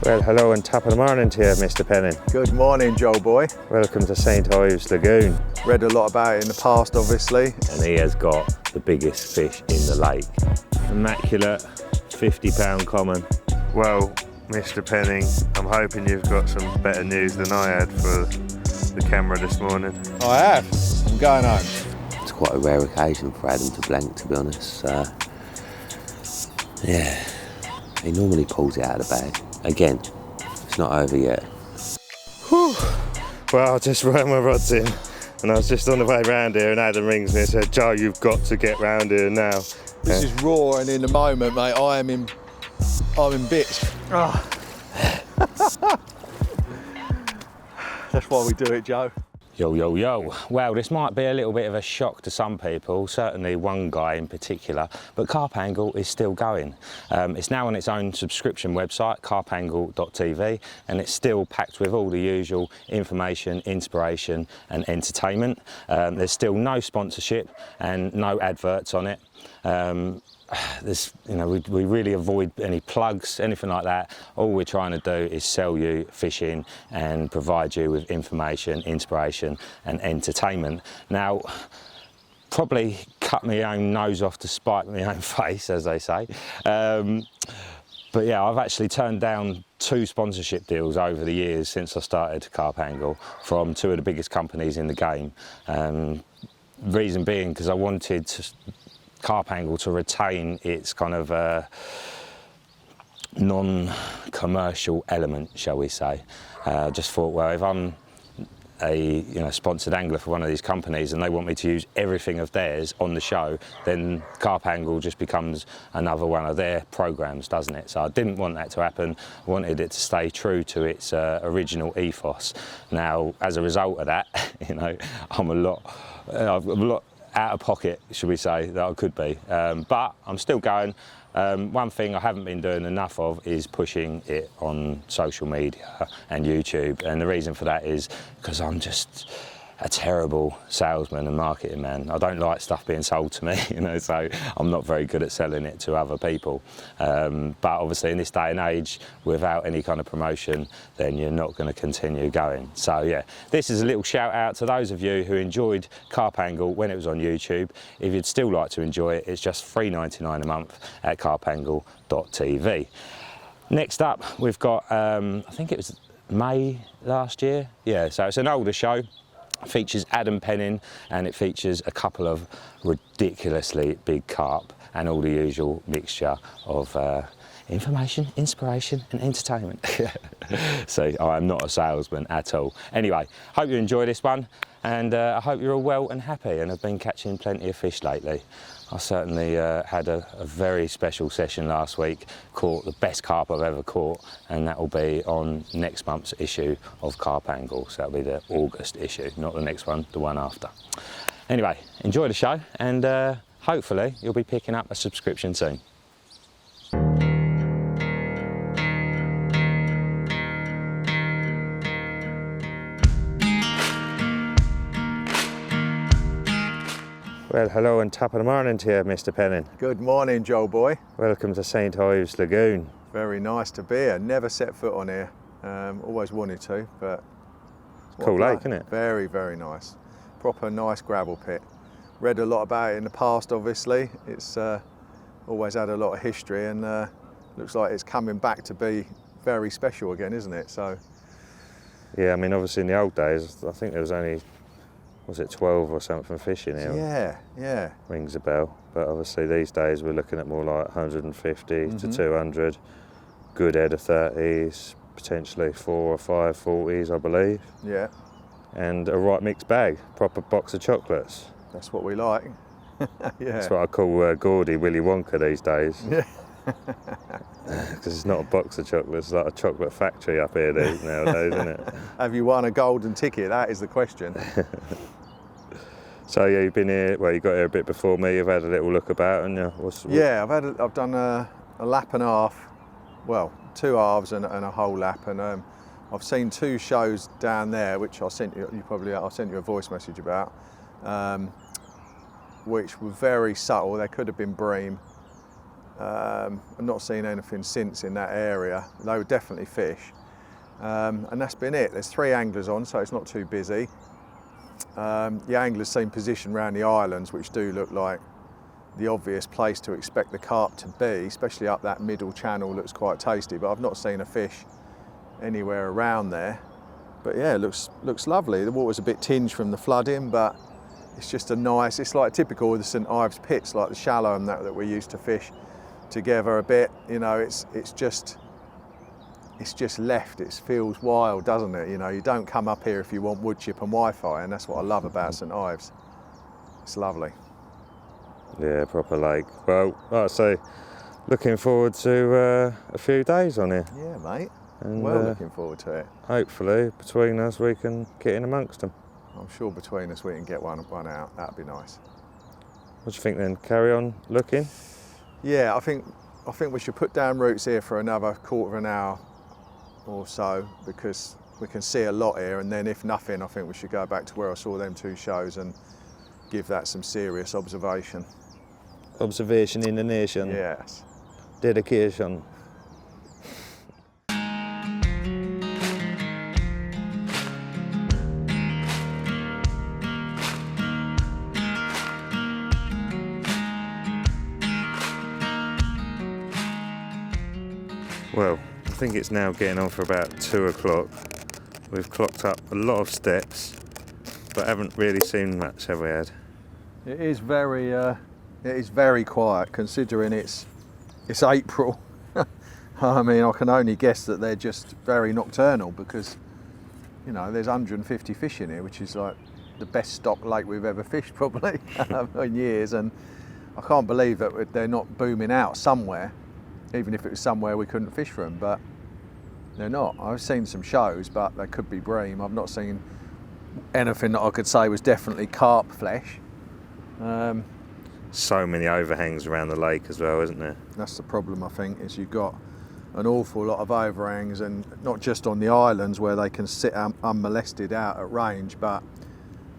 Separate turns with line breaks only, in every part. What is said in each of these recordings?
Well, hello and top of the morning to you, Mr. Penning.
Good morning, Joe boy.
Welcome to St Ives Lagoon.
Read a lot about it in the past, obviously.
And he has got the biggest fish in the lake. Immaculate, 50-pound common. Well, Mr. Penning, I'm hoping you've got some better news than I had for the camera this morning.
I have. I'm going home.
It's quite a rare occasion for Adam to blank, to be honest. Yeah, he normally pulls it out of the bag. Again, it's not over yet.
Whew. Well, I just ran my rods in and I was just on the way round here and Adam rings me and said, Joe, you've got to get round here now.
This is raw, and in the moment, mate, I'm in bits. Oh. That's why we do it, Joe.
Yo, yo, yo. Well, this might be a little bit of a shock to some people, certainly one guy in particular, but Carp Angle is still going. It's now on its own subscription website, carpangle.tv, and it's still packed with all the usual information, inspiration and entertainment. There's still no sponsorship and no adverts on it. We really avoid any plugs, anything like that. All we're trying to do is sell you fishing and provide you with information, inspiration and entertainment. Now, probably cut my own nose off to spite my own face, as they say. But yeah, I've actually turned down 2 sponsorship deals over the years since I started Carp Angle from 2 of the biggest companies in the game. Reason being because I wanted Carp Angle to retain its kind of non-commercial element, shall we say. Just thought, well, if I'm a sponsored angler for one of these companies and they want me to use everything of theirs on the show, then Carp Angle just becomes another one of their programs, doesn't it? So I didn't want that to happen. I wanted it to stay true to its original ethos. Now, as a result of that, I'm a lot out of pocket, should we say, that I could be, but I'm still going. One thing I haven't been doing enough of is pushing it on social media and YouTube, and the reason for that is because I'm just a terrible salesman and marketing man. I don't like stuff being sold to me, so I'm not very good at selling it to other people. But obviously in this day and age, without any kind of promotion, then you're not going to continue going. So yeah, this is a little shout out to those of you who enjoyed Carp Angle when it was on YouTube. If you'd still like to enjoy it, it's just $3.99 a month at carpangle.tv. Next up, we've got, I think it was May last year. Yeah, so it's an older show. Features Adam Penning, and it features a couple of ridiculously big carp and all the usual mixture of information, inspiration and entertainment. So I'm not a salesman at all. Anyway, hope you enjoy this one, and I hope you're all well and happy and have been catching plenty of fish lately. I certainly had a very special session last week, caught the best carp I've ever caught, and that will be on next month's issue of Carp Angle. So that'll be the August issue, not the next one, the one after. Anyway, enjoy the show, and hopefully you'll be picking up a subscription soon. Well, hello and top of the morning to you, Mr. Penning.
Good morning, Joe boy.
Welcome to St Ives Lagoon.
Very nice to be here. Never set foot on here. Always wanted to, but
Cool lake, isn't it?
Very, very nice. Proper nice gravel pit. Read a lot about it in the past, obviously. It's always had a lot of history, and looks like it's coming back to be very special again, isn't it? So.
Yeah, I mean, obviously in the old days, I think there was only, was it 12 or something fishing here?
Yeah, yeah.
Rings a bell. But obviously these days we're looking at more like 150 to 200. Good head of 30s, potentially 4 or 5 40s, I believe.
Yeah.
And a right mixed bag, proper box of chocolates.
That's what we like. Yeah.
That's what I call Gordy Willy Wonka these days.
Yeah.
Because it's not a box of chocolates, it's like a chocolate factory up here nowadays, isn't it?
Have you won a golden ticket? That is the question.
So yeah, you've been here, well, you got here a bit before me, you've had a little look about, and
yeah, I've done a lap and a half, well, 2 halves and a whole lap, and I've seen 2 shows down there, which I sent you, I sent you a voice message about, which were very subtle. They could have been bream. I've not seen anything since in that area. They were definitely fish. And that's been it. There's 3 anglers on, so it's not too busy. The anglers seem positioned around the islands, which do look like the obvious place to expect the carp to be, especially up that middle channel. Looks quite tasty, but I've not seen a fish anywhere around there. But yeah, it looks lovely. The water's a bit tinged from the flooding, but it's just a nice, it's like typical of the St Ives pits, like the shallow and that we used to fish together a bit. You know, it's just left. It feels wild, doesn't it? You know, you don't come up here if you want wood chip and Wi-Fi, and that's what I love about St Ives. It's lovely.
Yeah, proper lake. Well, like I say, looking forward to a few days on here.
Yeah, mate.
And,
well, looking forward to it.
Hopefully, between us, we can get in amongst them.
I'm sure between us we can get one out. That'd be nice.
What do you think then? Carry on looking?
Yeah, I think we should put down roots here for another quarter of an hour or so, because we can see a lot here, and then if nothing, I think we should go back to where I saw them 2 shows and give that some serious observation.
Observation in the nation.
Yes.
Dedication. Well, I think it's now getting on for about 2 o'clock. We've clocked up a lot of steps, but haven't really seen much, have we, Ed?
It is very quiet, considering it's April. I mean, I can only guess that they're just very nocturnal, because, you know, there's 150 fish in here, which is like the best stock lake we've ever fished probably in years, and I can't believe that they're not booming out somewhere, even if it was somewhere we couldn't fish from, but they're not. I've seen some shows, but they could be bream. I've not seen anything that I could say was definitely carp flesh.
So many overhangs around the lake as well, isn't there?
That's the problem, I think, is you've got an awful lot of overhangs, and not just on the islands where they can sit unmolested out at range, but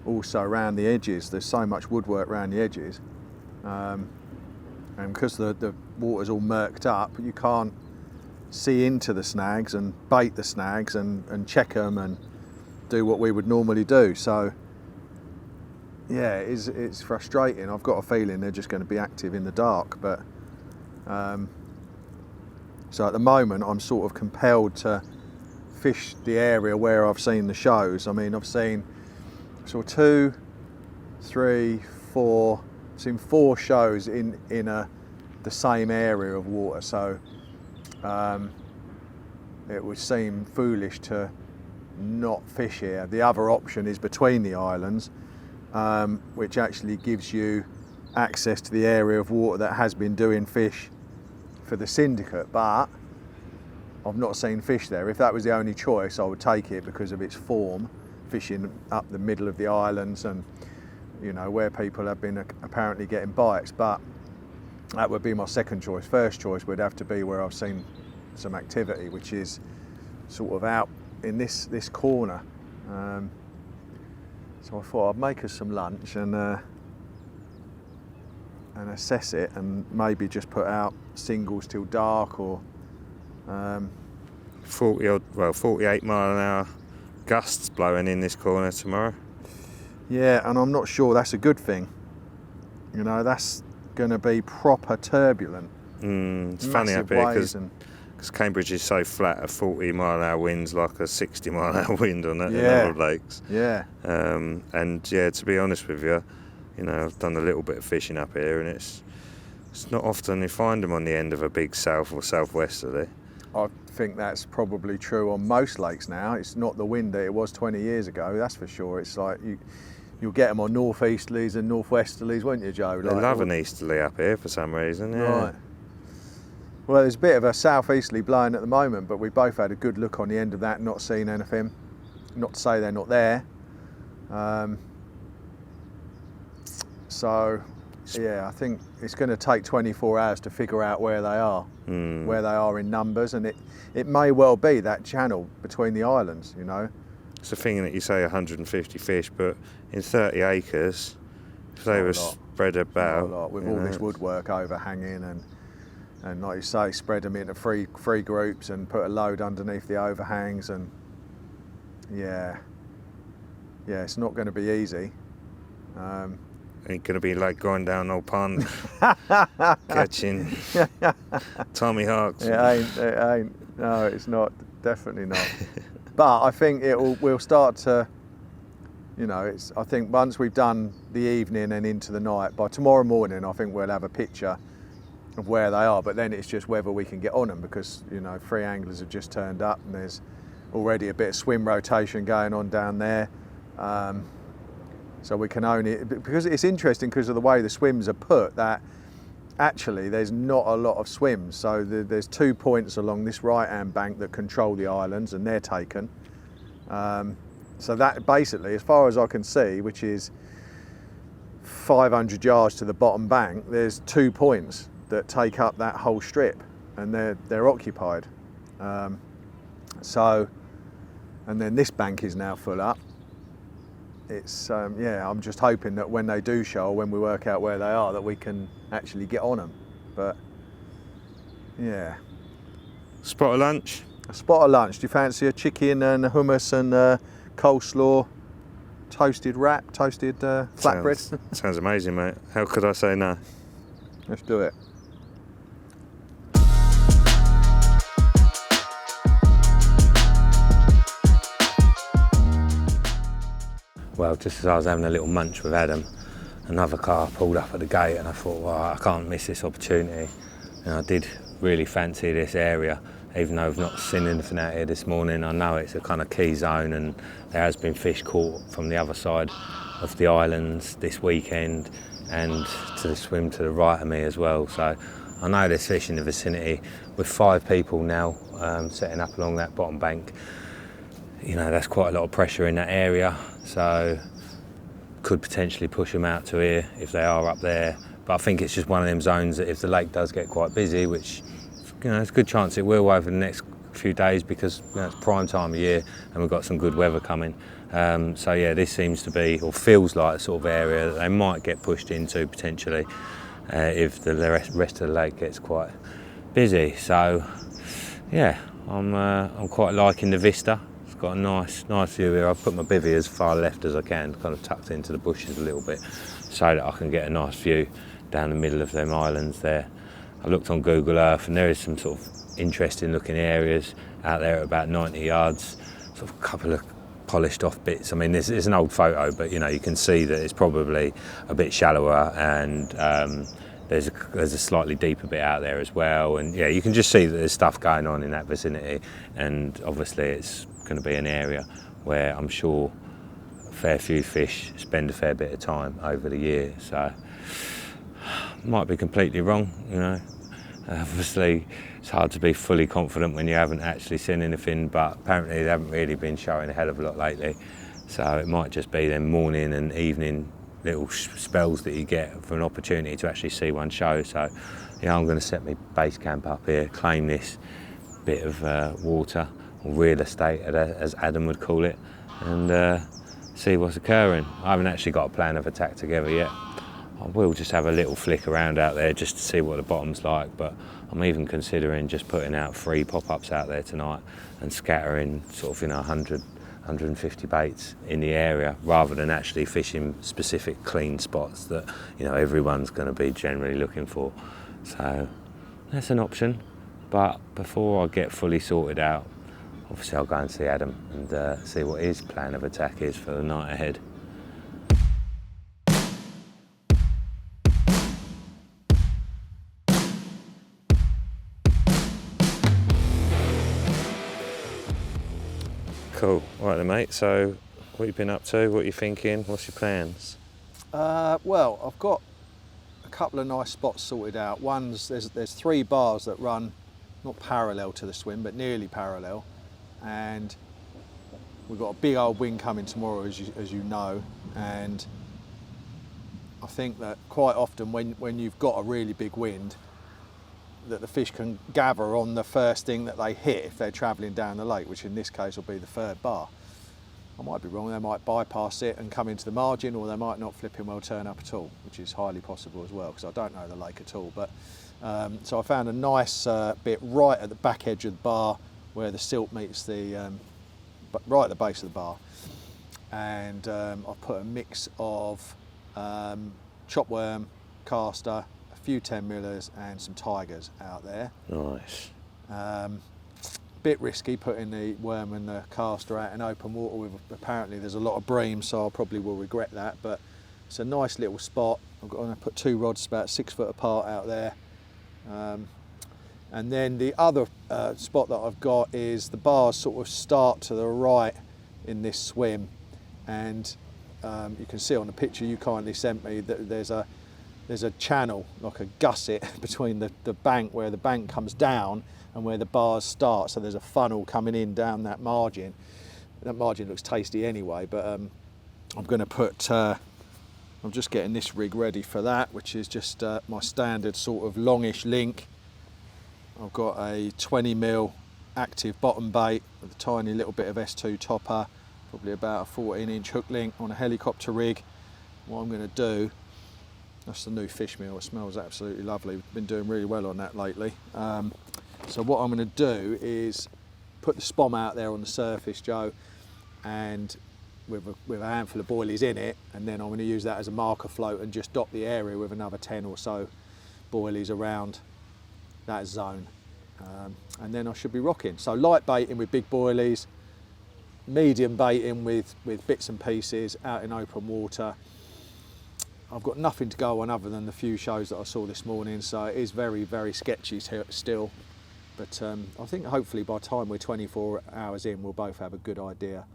also around the edges. There's so much woodwork around the edges, and because the water's all murked up, you can't see into the snags and bait the snags and check them and do what we would normally do. So yeah, it's frustrating. I've got a feeling they're just going to be active in the dark, but so at the moment I'm sort of compelled to fish the area where I've seen the shows. I mean, I've seen 2, 3, 4. I've seen 4 shows in the same area of water, so it would seem foolish to not fish here. The other option is between the islands, which actually gives you access to the area of water that has been doing fish for the syndicate, but I've not seen fish there. If that was the only choice, I would take it because of its form, fishing up the middle of the islands and, you know, where people have been apparently getting bites, but that would be my second choice. First choice would have to be where I've seen some activity, which is sort of out in this corner. So I thought I'd make us some lunch and assess it, and maybe just put out singles till dark, or
48 mile an hour gusts blowing in this corner tomorrow.
Yeah, and I'm not sure that's a good thing. You know, that's going to be proper turbulent.
It's funny up here because Cambridge is so flat. A 40 mile an hour wind's like a 60 mile an hour wind on that in other lakes.
Yeah.
And yeah, to be honest with you, you know, I've done a little bit of fishing up here, and it's not often you find them on the end of a big south or southwesterly.
I think that's probably true on most lakes now. It's not the wind that it was 20 years ago, that's for sure. It's like you'll get them on northeasterlies and northwesterlies, won't you, Joe?
They love an easterly up here for some reason, yeah.
Right. Well, there's a bit of a southeasterly blowing at the moment, but we both had a good look on the end of that, not seen anything. Not to say they're not there. So, yeah, I think it's going to take 24 hours to figure out where they are in numbers, and it may well be that channel between the islands, you know.
It's a thing that you say 150 fish, but in 30 acres, if they were spread about...
With all this woodwork overhanging, and and like you say, spread them into three groups and put a load underneath the overhangs, and yeah, it's not going to be easy.
Ain't gonna be like going down old pond catching Tommy Hawks.
It ain't. No, it's not. Definitely not. But I think we'll start to, I think once we've done the evening and into the night, by tomorrow morning, I think we'll have a picture of where they are. But then it's just whether we can get on them, because, 3 anglers have just turned up and there's already a bit of swim rotation going on down there. So we can only, because it's interesting because of the way the swims are put, that actually there's not a lot of swims. So there's 2 points along this right hand bank that control the islands, and they're taken. So that basically, as far as I can see, which is 500 yards to the bottom bank, there's 2 points that take up that whole strip, and they're occupied. So, and then this bank is now full up. It's I'm just hoping that when they do show, when we work out where they are, that we can actually get on them. But yeah.
Spot of lunch?
A spot of lunch. Do you fancy a chicken and hummus and coleslaw, toasted wrap, toasted flatbread?
Sounds amazing, mate. How could I say no?
Let's do it.
Well, just as I was having a little munch with Adam, another car pulled up at the gate, and I thought, well, I can't miss this opportunity. And I did really fancy this area, even though I've not seen anything out here this morning. I know it's a kind of key zone, and there has been fish caught from the other side of the islands this weekend, and to the swim to the right of me as well. So I know there's fish in the vicinity. With 5 people now setting up along that bottom bank, that's quite a lot of pressure in that area. So could potentially push them out to here if they are up there. But I think it's just one of them zones that if the lake does get quite busy, which there's a good chance it will over the next few days, because it's prime time of year and we've got some good weather coming. So yeah, this seems to be, or feels like, the sort of area that they might get pushed into potentially if the rest of the lake gets quite busy. So yeah, I'm quite liking the vista. Got a nice view here. I've put my bivvy as far left as I can, kind of tucked into the bushes a little bit, so that I can get a nice view down the middle of them islands there. I looked on Google Earth, and there is some sort of interesting looking areas out there at about 90 yards, sort of a couple of polished off bits. I mean, this is an old photo, but you can see that it's probably a bit shallower, and there's a slightly deeper bit out there as well. And yeah, you can just see that there's stuff going on in that vicinity, and obviously it's going to be an area where I'm sure a fair few fish spend a fair bit of time over the year. So might be completely wrong, obviously it's hard to be fully confident when you haven't actually seen anything, but apparently they haven't really been showing a hell of a lot lately, so it might just be them morning and evening little spells that you get for an opportunity to actually see one show. So I'm going to set my base camp up here, claim this bit of water, or real estate as Adam would call it, and see what's occurring. I haven't actually got a plan of attack together yet. I will just have a little flick around out there just to see what the bottom's like, but I'm even considering just putting out 3 pop-ups out there tonight and scattering sort of 100, 150 baits in the area, rather than actually fishing specific clean spots that everyone's going to be generally looking for. So that's an option, but before I get fully sorted out, obviously I'll go and see Adam and see what his plan of attack is for the night ahead. Cool. All right then, mate. So what have you been up to? What are you thinking? What's your plans?
Well, I've got a couple of nice spots sorted out. There's 3 bars that run not parallel to the swim, but nearly parallel. And we've got a big old wind coming tomorrow, as you know, and I think that quite often when you've got a really big wind, that the fish can gather on the first thing that they hit if they're travelling down the lake, which in this case will be the 3rd bar. I might be wrong, they might bypass it and come into the margin, or they might not flipping well turn up at all, which is highly possible as well, because I don't know the lake at all. But so I found a nice bit right at the back edge of the bar where the silt meets the, right at the base of the bar. And I've put a mix of chop worm, caster, a few 10 millers and some tigers out there.
Nice.
Bit risky putting the worm and the caster out in open water with, apparently there's a lot of bream, so I probably will regret that, but it's a nice little spot. I'm going to put 2 rods about 6 foot apart out there. And then the other spot that I've got is the bars sort of start to the right in this swim, and you can see on the picture you kindly sent me that there's a channel, like a gusset between the bank, where the bank comes down and where the bars start, so there's a funnel coming in down that margin. That margin looks tasty anyway, but I'm going to put, I'm just getting this rig ready for that, which is just my standard sort of longish link. I've got a 20mm active bottom bait with a tiny little bit of S2 topper, probably about a 14-inch hook link on a helicopter rig. What I'm going to do, that's the new fish meal, it smells absolutely lovely. Been doing really well on that lately. So what I'm going to do is put the spom out there on the surface, Joe, and with a handful of boilies in it, and then I'm going to use that as a marker float and just dot the area with another 10 or so boilies around that zone. And then I should be rocking. So light baiting with big boilies, medium baiting with bits and pieces out in open water. I've got nothing to go on other than the few shows that I saw this morning, so it is very, very sketchy still. But I think hopefully by the time we're 24 hours in, we'll both have a good idea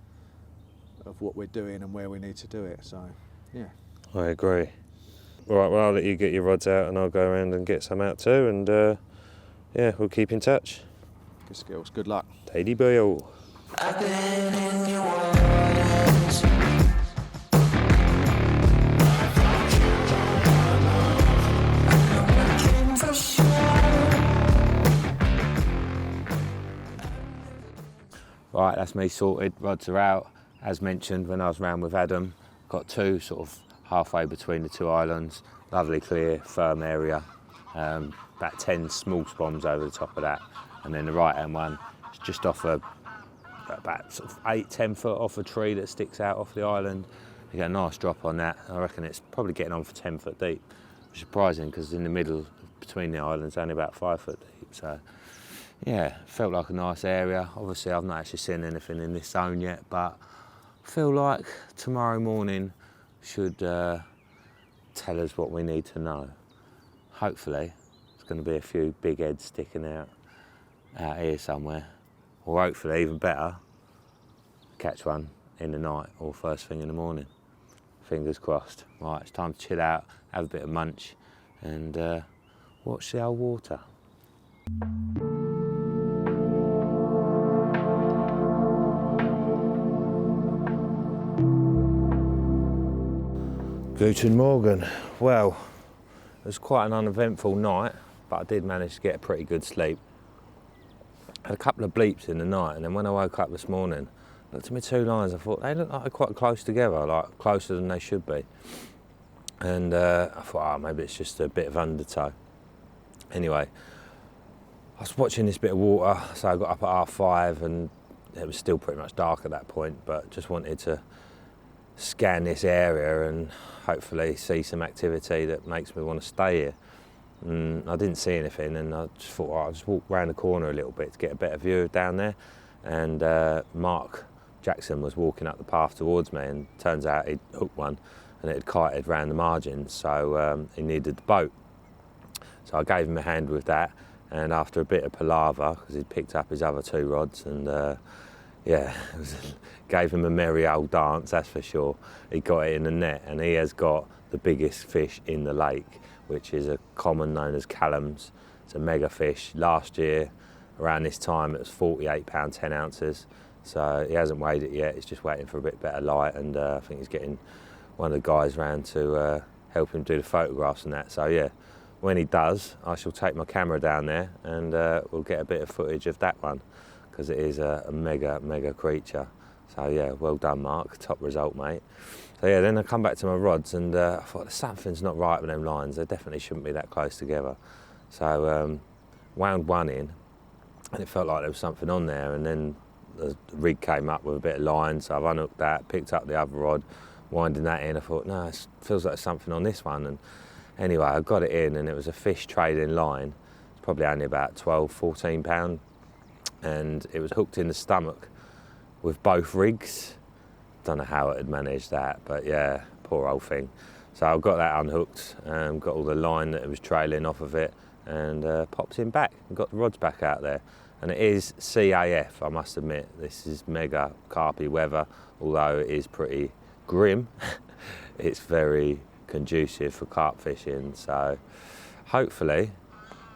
of what we're doing and where we need to do it. So, yeah.
I agree. All right, well, I'll let you get your rods out and I'll go around and get some out too. And yeah, we'll keep in touch.
Good skills. Good luck.
Teddy Boyle.
I've been in your waters.
Right, that's me sorted, rods are out. As mentioned when I was round with Adam, got 2 sort of halfway between the 2 islands. Lovely, clear, firm area. About 10 small spoms over the top of that. And then the right-hand one is just off about sort of 8-10 foot off a tree that sticks out off the island. You get a nice drop on that. I reckon it's probably getting on for 10 foot deep. Which is surprising because in the middle between the islands, only about 5 foot deep. So yeah, felt like a nice area. Obviously I've not actually seen anything in this zone yet, but I feel like tomorrow morning should tell us what we need to know. Hopefully there's going to be a few big heads sticking out here somewhere, or hopefully even better, catch one in the night or first thing in the morning. Fingers crossed. Right, it's time to chill out, have a bit of munch and watch the old water. Guten Morgen. Well, it was quite an uneventful night, but I did manage to get a pretty good sleep. Had a couple of bleeps in the night, and then when I woke up this morning, looked at my 2 lines, I thought they look like they're quite close together, like closer than they should be. And I thought, oh, maybe it's just a bit of undertow. Anyway, I was watching this bit of water, so I got up at 5:30, and it was still pretty much dark at that point, but just wanted to scan this area and hopefully see some activity that makes me want to stay here. And I didn't see anything, and I just thought I'll just walk round the corner a little bit to get a better view down there. And Mark Jackson was walking up the path towards me, and turns out he'd hooked one and it had kited round the margin, so he needed the boat. So I gave him a hand with that, and after a bit of palaver, because he'd picked up his other 2 rods, and yeah, gave him a merry old dance, that's for sure. He got it in the net, and he has got the biggest fish in the lake, which is a common known as callums. It's a mega fish. Last year, around this time, it was 48 pound 10 ounces. So he hasn't weighed it yet, he's just waiting for a bit better light, and I think he's getting one of the guys round to help him do the photographs and that. So yeah, when he does, I shall take my camera down there and we'll get a bit of footage of that one, because it is a mega creature.
So yeah, well done, Mark. Top result, mate. So yeah, then I come back to my rods and I thought something's not right with them lines. They definitely shouldn't be that close together. So wound one in, and it felt like there was something on there. And then the rig came up with a bit of line, so I've unhooked that, picked up the other rod, winding that in. I thought, no, it feels like something on this one. And anyway, I got it in, and it was a fish trading line. It's probably only about 12, 14 pound, and it was hooked in the stomach with both rigs. Don't know how it had managed that, but yeah, poor old thing. So I got that unhooked, got all the line that it was trailing off of it, and popped him back and got the rods back out there. And it is CAF, I must admit. This is mega carpy weather, although it is pretty grim. It's very conducive for carp fishing, so hopefully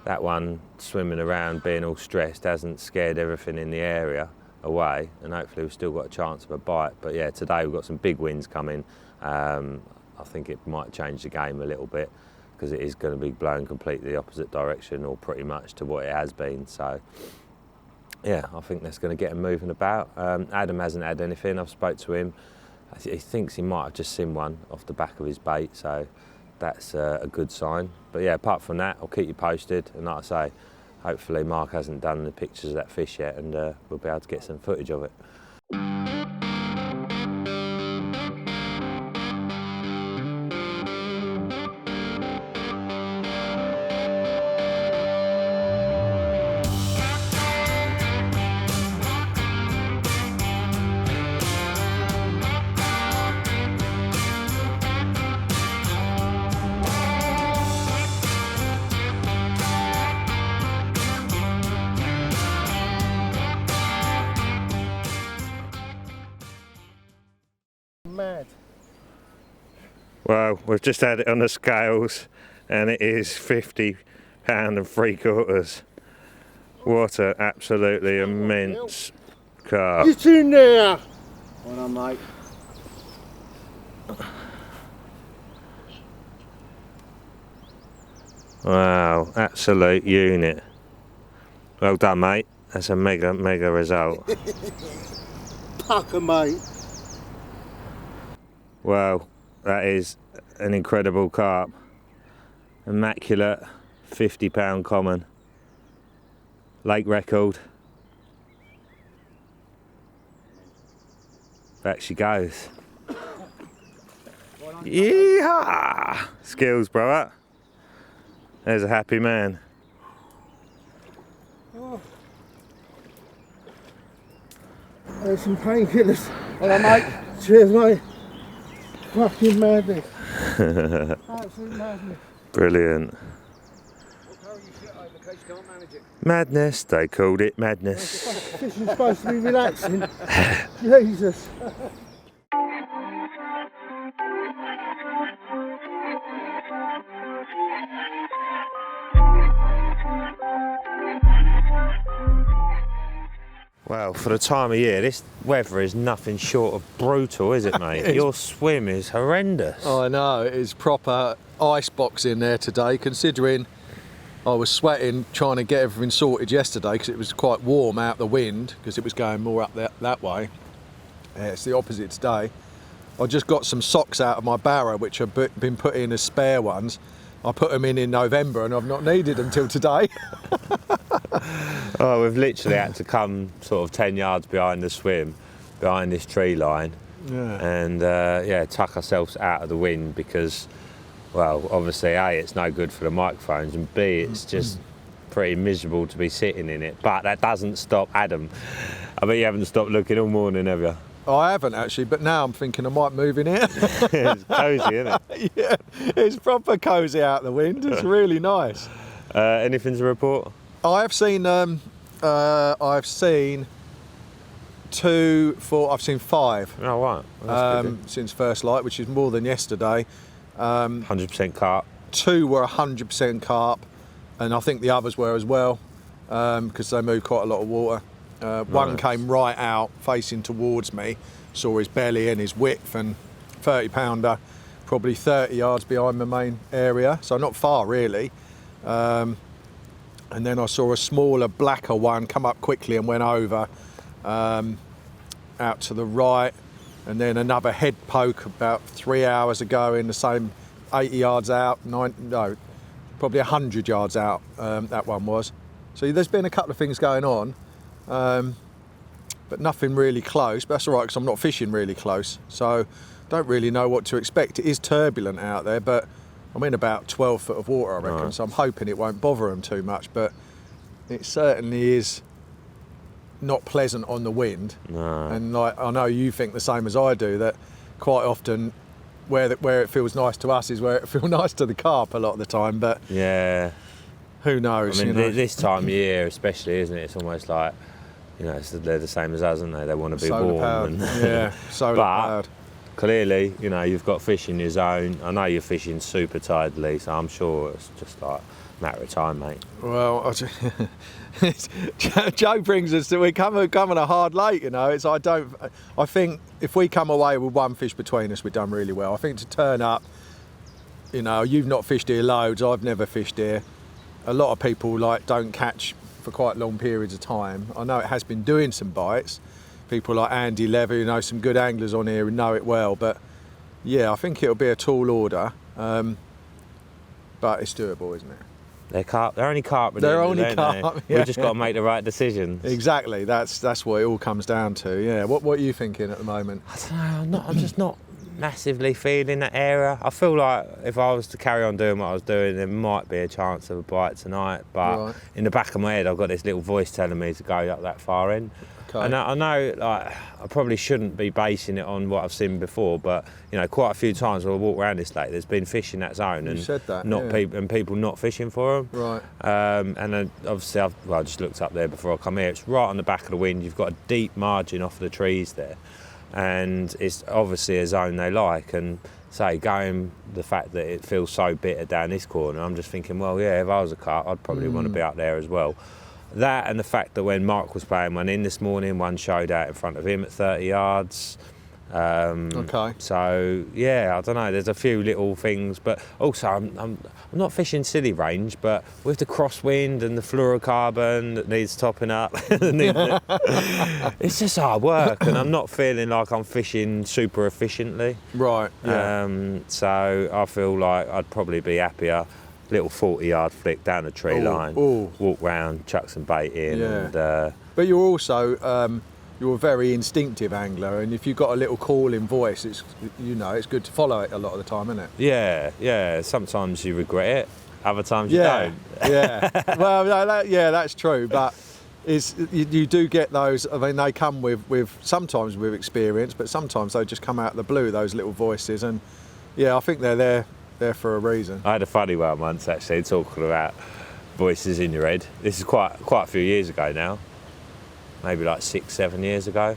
that one swimming around being all stressed hasn't scared everything in the area away, and hopefully we've still got a chance of a bite. But yeah, today we've got some big winds coming. I think it might change the game a little bit, because it is going to be blowing completely the opposite direction, or pretty much to what it has been. So yeah, I think that's going to get him moving about. Adam hasn't had anything. I've spoke to him. He thinks he might have just seen one off the back of his bait, so that's a good sign. But yeah, apart from that, I'll keep you posted. And like I say, hopefully Mark hasn't done the pictures of that fish yet, and we'll be able to get some footage of it.
Mad.
Well, we've just had it on the scales, and it is 50 pound and 3/4. What an absolutely immense carp.
Get in there! Well done, mate.
Wow, absolute unit. Well done, mate. That's a mega result.
Pucker, mate.
Wow, that is an incredible carp. Immaculate 50 pound common. Lake record. Back she goes. Yeehaw! Skills, brother. There's a happy man.
Oh. There's some painkillers. Well done, mate. Cheers, mate. Fucking madness. Absolute madness.
Brilliant. Madness, they called it madness.
Fishing's supposed to be relaxing. Jesus.
Well, for the time of year, this weather is nothing short of brutal, is it, mate? Your swim is horrendous.
I know, it is proper icebox in there today, considering I was sweating trying to get everything sorted yesterday because it was quite warm out the wind, because it was going more up that way. It's the opposite today. I just got some socks out of my barrow which have been put in as spare ones. I put them in November and I've not needed them till today.
Oh, we've literally had to come sort of 10 yards behind the swim, behind this tree line, and tuck ourselves out of the wind because, well, obviously A, it's no good for the microphones, and B, it's just pretty miserable to be sitting in it. But that doesn't stop Adam. I bet you haven't stopped looking all morning, have you?
I haven't actually, but now I'm thinking I might move in here.
It's cosy, isn't it?
Yeah, it's proper cosy out the wind. It's really nice.
Anything to report?
I've seen 5.
Oh, right. Well, that's
Since first light, which is more than yesterday.
100% carp.
2 were 100% carp, and I think the others were as well, because they moved quite a lot of water. One came right out, facing towards me, saw his belly and his width, and 30 pounder, probably 30 yards behind my main area, so not far really. And then I saw a smaller, blacker one come up quickly and went over. out to the right, and then another head poke about 3 hours ago in the same 80 yards out, probably 100 yards out, that one was. So there's been a couple of things going on, but nothing really close. But that's all right, because I'm not fishing really close, so don't really know what to expect. It is turbulent out there, but I'm in about 12 foot of water, I reckon,
Right.
so I'm hoping it won't bother them too much, but it certainly is not pleasant on the wind.
No.
And like, I know you think the same as I do, that quite often where it feels nice to us is where it feels nice to the carp a lot of the time, but
Yeah.
who knows?
I mean,
you know?
this time of year especially, isn't it? It's almost like, they're the same as us, aren't they? They want to be
Solar
warm.
powered.
And
Yeah, solar
But-
powered.
clearly, you've got fish in your zone. I know you're fishing super tidally, so I'm sure it's just like a matter of time, mate.
Well, Joe brings us to, we're coming a hard lake, I think if we come away with one fish between us, we've done really well. I think to turn up, you've not fished here loads, I've never fished here. A lot of people don't catch for quite long periods of time. I know it has been doing some bites. People like Andy Lever, some good anglers on here who know it well, but yeah, I think it'll be a tall order, but it's doable, isn't it?
They're only carp.
They're only
aren't
carp,
they?
yeah.
We've just got to make the right decisions.
Exactly, that's what it all comes down to. Yeah, what are you thinking at the moment?
I don't know. I'm just not massively feeling that area. I feel like if I was to carry on doing what I was doing, there might be a chance of a bite tonight. But
Right.
in the back of my head, I've got this little voice telling me to go up that far in.
Okay.
And I know, I probably shouldn't be basing it on what I've seen before, but quite a few times when I walk around this lake, there's been fish in that zone, and
said that,
not
yeah.
people not fishing for them.
Right.
And then obviously, I just looked up there before I come here. It's right on the back of the wind. You've got a deep margin off the trees there, and it's obviously a zone they like. And going the fact that it feels so bitter down this corner, I'm just thinking, well, yeah, if I was a carp, I'd probably want to be up there as well. That and the fact that when Mark was playing one in this morning, one showed out in front of him at 30 yards.
Okay.
So yeah, I don't know. There's a few little things, but also I'm not fishing silly range, but with the crosswind and the fluorocarbon that needs topping up, it's just hard work, and I'm not feeling like I'm fishing super efficiently.
Right. Yeah.
So I feel like I'd probably be happier. Little 40-yard flick down the tree line, walk round, chuck some bait in,
Yeah.
and
But you're also you're a very instinctive angler, and if you've got a little calling voice, it's good to follow it a lot of the time, isn't it?
yeah. Sometimes you regret it, other times you
Yeah.
don't.
Yeah. Well, no, that's true, but you do get those. I mean, they come with sometimes with experience, but sometimes they just come out of the blue. Those little voices, and yeah, I think they're there for a reason.
I had a funny one once actually, talking about voices in your head. This is quite a few years ago now, maybe like 6-7 years ago,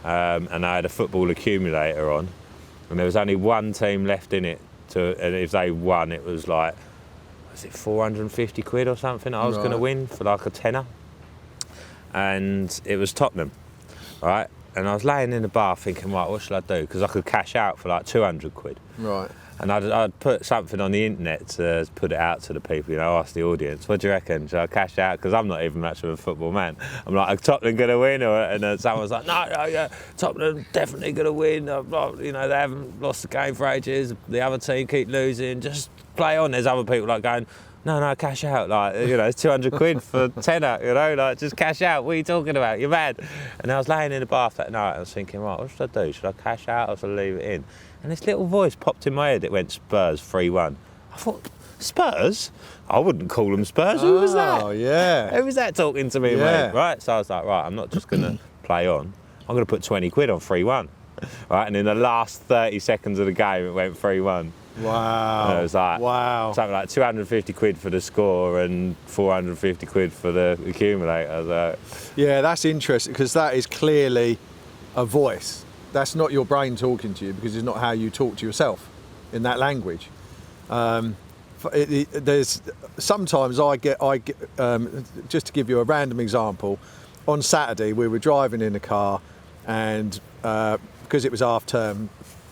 and I had a football accumulator on, and there was only one team left in it, and if they won, it was like, was it 450 quid or something I was going to
Right.
win for like a tenner, and it was Tottenham, right? And I was laying in the bar thinking, right, what should I do? Because I could cash out for like 200 quid.
Right.
And I'd put something on the internet to put it out to the people, ask the audience, what do you reckon? Should I cash out? Because I'm not even much of a football man. I'm like, are Tottenham going to win? And someone's like, no, yeah, Tottenham definitely going to win. They haven't lost the game for ages. The other team keep losing. Just play on. There's other people like going, no, cash out. It's 200 quid for tenner, just cash out. What are you talking about? You're mad. And I was laying in the bath that night. I was thinking, right, what should I do? Should I cash out or should I leave it in? And this little voice popped in my head. It went Spurs 3-1. I thought, Spurs? I wouldn't call them Spurs. Who was that?
Oh, yeah.
Who was that talking to me,
Yeah.
mate? Right? So I was like, right, I'm not just going to play on. I'm going to put 20 quid on 3-1. Right? And in the last 30 seconds of the game, it went 3-1.
Wow.
And it was like,
wow.
something like 250 quid for the score and 450 quid for the accumulator. So.
Yeah, that's interesting, because that is clearly a voice. That's not your brain talking to you, because it's not how you talk to yourself in that language. There's sometimes I get just to give you a random example. On Saturday we were driving in the car, and because it was half term,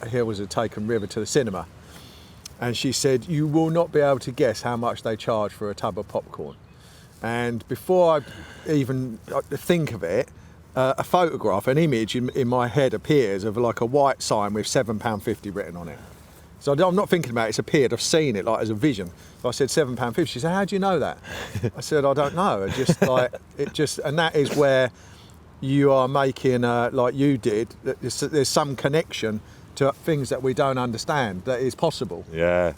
Hills had taken River to the cinema, and she said, "You will not be able to guess how much they charge for a tub of popcorn." And before I even think of it, a photograph, an image in my head appears of like a white sign with £7.50 written on it. So I'm not thinking about it, it's appeared, I've seen it like as a vision. So I said £7.50, she said, how do you know that? I said, I don't know, and that is where you are making, like you did, there's some connection to things that we don't understand that is possible.
Yeah.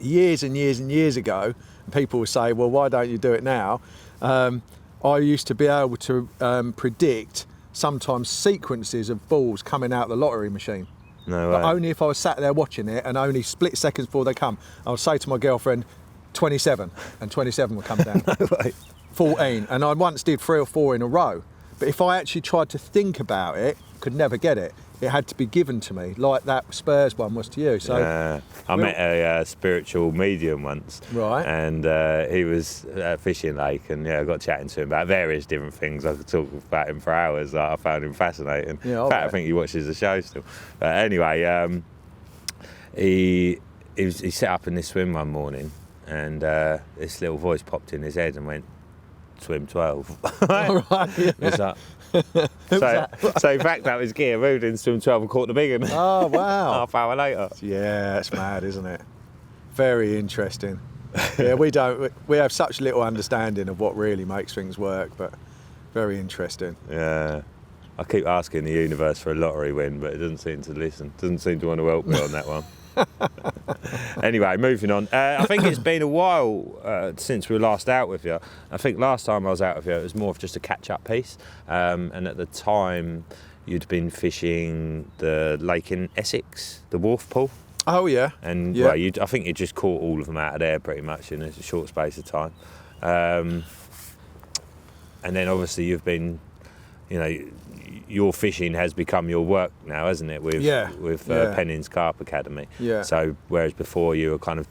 Years and years and years ago, people would say, well, why don't you do it now? I used to be able to predict sometimes sequences of balls coming out of the lottery machine.
No way.
But only if I was sat there watching it, and only split seconds before they come, I would say to my girlfriend, 27, and 27 would come down.
No way.
14, and I once did 3 or 4 in a row. But if I actually tried to think about it, could never get it. It had to be given to me, like that Spurs one was to you. So
yeah. I met a spiritual medium once,
right,
and he was at a fishing lake, and I got chatting to him about various different things. I could talk about him for hours. I found him fascinating.
Yeah,
in fact, I think he watches the show still. But anyway, he set up in this swim one morning, and this little voice popped in his head and went, "Swim 12."
Right, yeah.
It's like, so in fact that was gear, moved in swim 12 and caught the big one.
Oh wow.
Half hour later.
Yeah, it's mad, isn't it? Very interesting. Yeah, we have such little understanding of what really makes things work, but very interesting.
Yeah. I keep asking the universe for a lottery win, but it doesn't seem to listen. Doesn't seem to want to help me on that one. Anyway, moving on. I think it's been a while since we were last out with you. I think last time I was out with you, it was more of just a catch-up piece. And at the time, you'd been fishing the lake in Essex, the Wharf Pool.
Oh yeah.
And
yeah.
Well, I think you just caught all of them out of there pretty much in a short space of time. And then obviously you've been, your fishing has become your work now, hasn't it? With Penning's Carp Academy.
Yeah.
So whereas before you were kind of,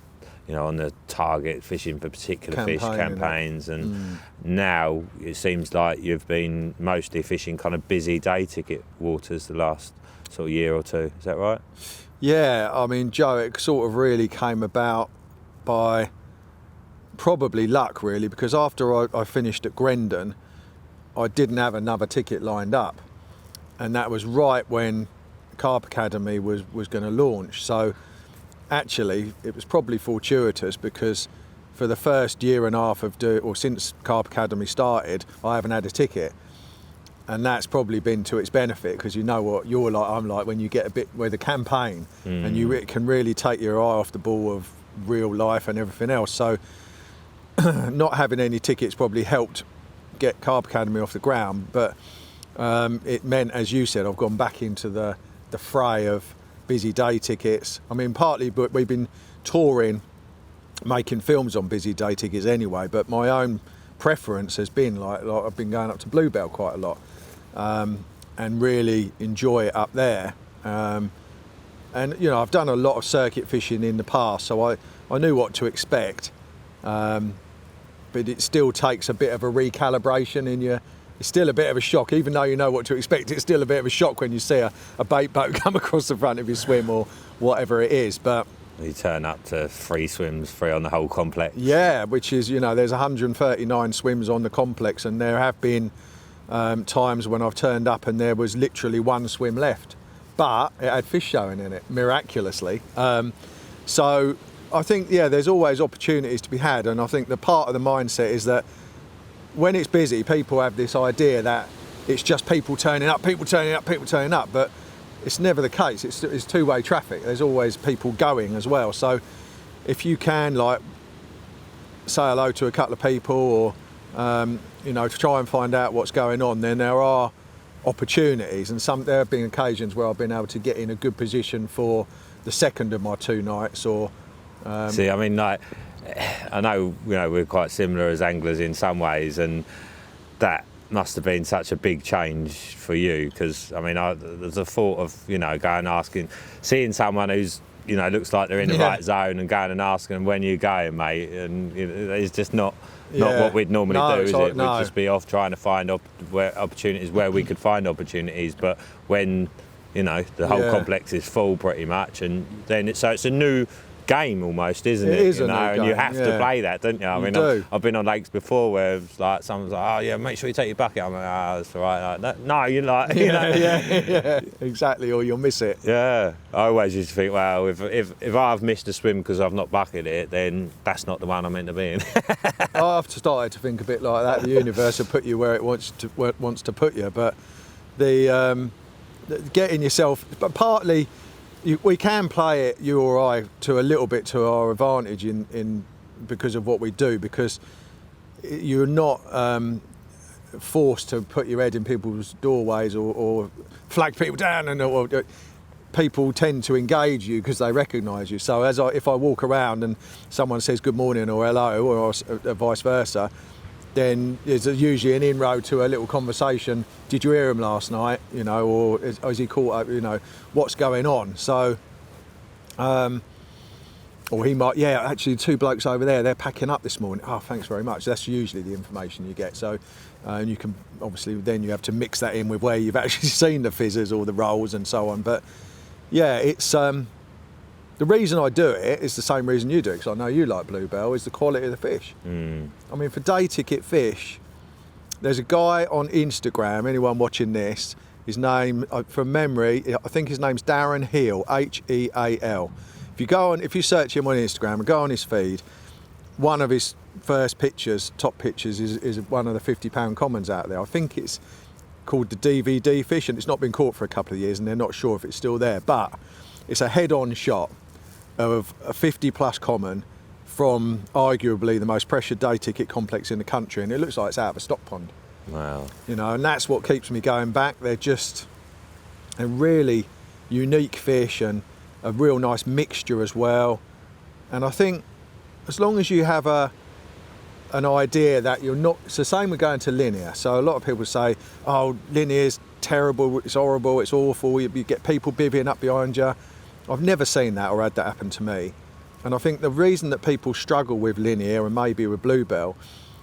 on the target fishing for particular fish campaigns, and now it seems like you've been mostly fishing kind of busy day ticket waters the last sort of year or two. Is that right?
Yeah, I mean, Joe, it sort of really came about by probably luck, really, because after I finished at Grendon, I didn't have another ticket lined up. And that was right when Carp Academy was going to launch. So actually, it was probably fortuitous, because for the first year and a half since Carp Academy started, I haven't had a ticket. And that's probably been to its benefit, because you know what you're like, I'm like, when you get a bit with a campaign and you can really take your eye off the ball of real life and everything else. So not having any tickets probably helped get Carp Academy off the ground, but it meant, as you said, I've gone back into the fray of busy day tickets. I mean, partly, but we've been touring, making films on busy day tickets anyway, but my own preference has been like I've been going up to Bluebell quite a lot, and really enjoy it up there. And I've done a lot of circuit fishing in the past, so I knew what to expect, but it still takes a bit of a recalibration in your. It's still a bit of a shock, even though you know what to expect. It's still a bit of a shock when you see a bait boat come across the front of your swim or whatever it is. But
you turn up to 3 swims, 3 on the whole complex.
Yeah, which is, there's 139 swims on the complex, and there have been times when I've turned up and there was literally 1 swim left, but it had fish showing in it, miraculously. So I think, there's always opportunities to be had, and I think the part of the mindset is that when it's busy, people have this idea that it's just people turning up, but it's never the case. It's two-way traffic. There's always people going as well. So if you can, like, say hello to a couple of people, or to try and find out what's going on, then there are opportunities. And there have been occasions where I've been able to get in a good position for the second of my 2 nights. Or
see, I mean, like, I know we're quite similar as anglers in some ways, and that must have been such a big change for you, because I mean, there's a thought of going asking, seeing someone who's looks like they're in the right zone, and going and asking them, when you going, mate, and it's just not what we'd normally do, is it? We'd just be off trying to find opportunities where we could find opportunities, but when the whole complex is full pretty much, and then it's a new game almost, isn't
It
it?
is
you
a
know,
new
and you
game,
have to
yeah.
play that, don't you? I
You
mean,
do.
I've been on lakes before where it's like someone's like, oh yeah, make sure you take your bucket. I'm like, oh, that's all right. Like, no, you're like, you know.
yeah, exactly, or you'll miss it.
Yeah, I always used to think, well, if I've missed a swim because I've not bucketed it, then that's not the one I'm meant to be in.
I've started to think a bit like that. The universe will put you where it wants to put you, but the getting yourself, but partly we can play it, you or I, to a little bit to our advantage in because of what we do, because you're not forced to put your head in people's doorways or flag people down, and or people tend to engage you because they recognise you. So if I walk around and someone says good morning or hello or vice versa, then there's usually an inroad to a little conversation. Did you hear him last night? You know, or is he caught up? You know, what's going on? So, or he might, yeah, actually 2 blokes over there, they're packing up this morning. Oh, thanks very much. That's usually the information you get. So, and you can obviously then you have to mix that in with where you've actually seen the fizzers or the rolls and so on. But yeah, it's the reason I do it is the same reason you do it, because I know you like bluebell, is the quality of the fish. I mean, for day ticket fish, there's a guy on Instagram, anyone watching this, his name, from memory, I think his name's Darren Heal, Heal. If you search him on Instagram and go on his feed, one of his first pictures, top pictures, is one of the £50 commons out there. I think it's called the DVD fish, and it's not been caught for a couple of years, and they're not sure if it's still there, but it's a head-on shot of a 50 plus common from arguably the most pressured day ticket complex in the country, and it looks like it's out of a stock pond.
Wow.
You know, and that's what keeps me going back. They're just a really unique fish and a real nice mixture as well. And I think as long as you have an idea that you're not, it's the same with going to linear. So a lot of people say, oh, linear's terrible, it's horrible, it's awful, you get people bivvying up behind you. I've never seen that or had that happen to me. And I think the reason that people struggle with linear and maybe with bluebell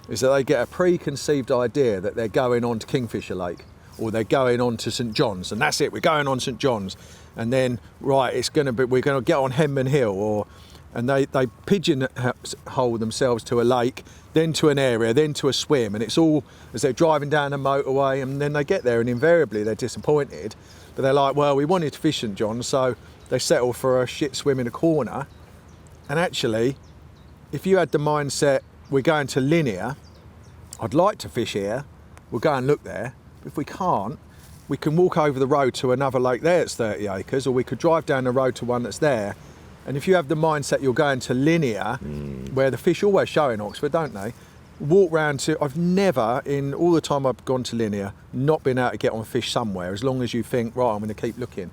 is that they get a preconceived idea that they're going on to Kingfisher Lake or they're going on to St John's, and that's it, we're going on St John's, and then right, we're going to get on Henman Hill, and they pigeonhole themselves to a lake, then to an area, then to a swim, and it's all as they're driving down a motorway, and then they get there and invariably they're disappointed, but they're like, well, we wanted to fish St John's, so they settle for a shit swim in a corner. And actually, if you had the mindset, we're going to linear, I'd like to fish here, we'll go and look there, but if we can't, we can walk over the road to another lake there that's 30 acres, or we could drive down the road to one that's there. And if you have the mindset you're going to linear, where the fish always show in Oxford, don't they? Walk round to, I've never, in all the time I've gone to linear, not been able to get on fish somewhere, as long as you think, right, I'm going to keep looking.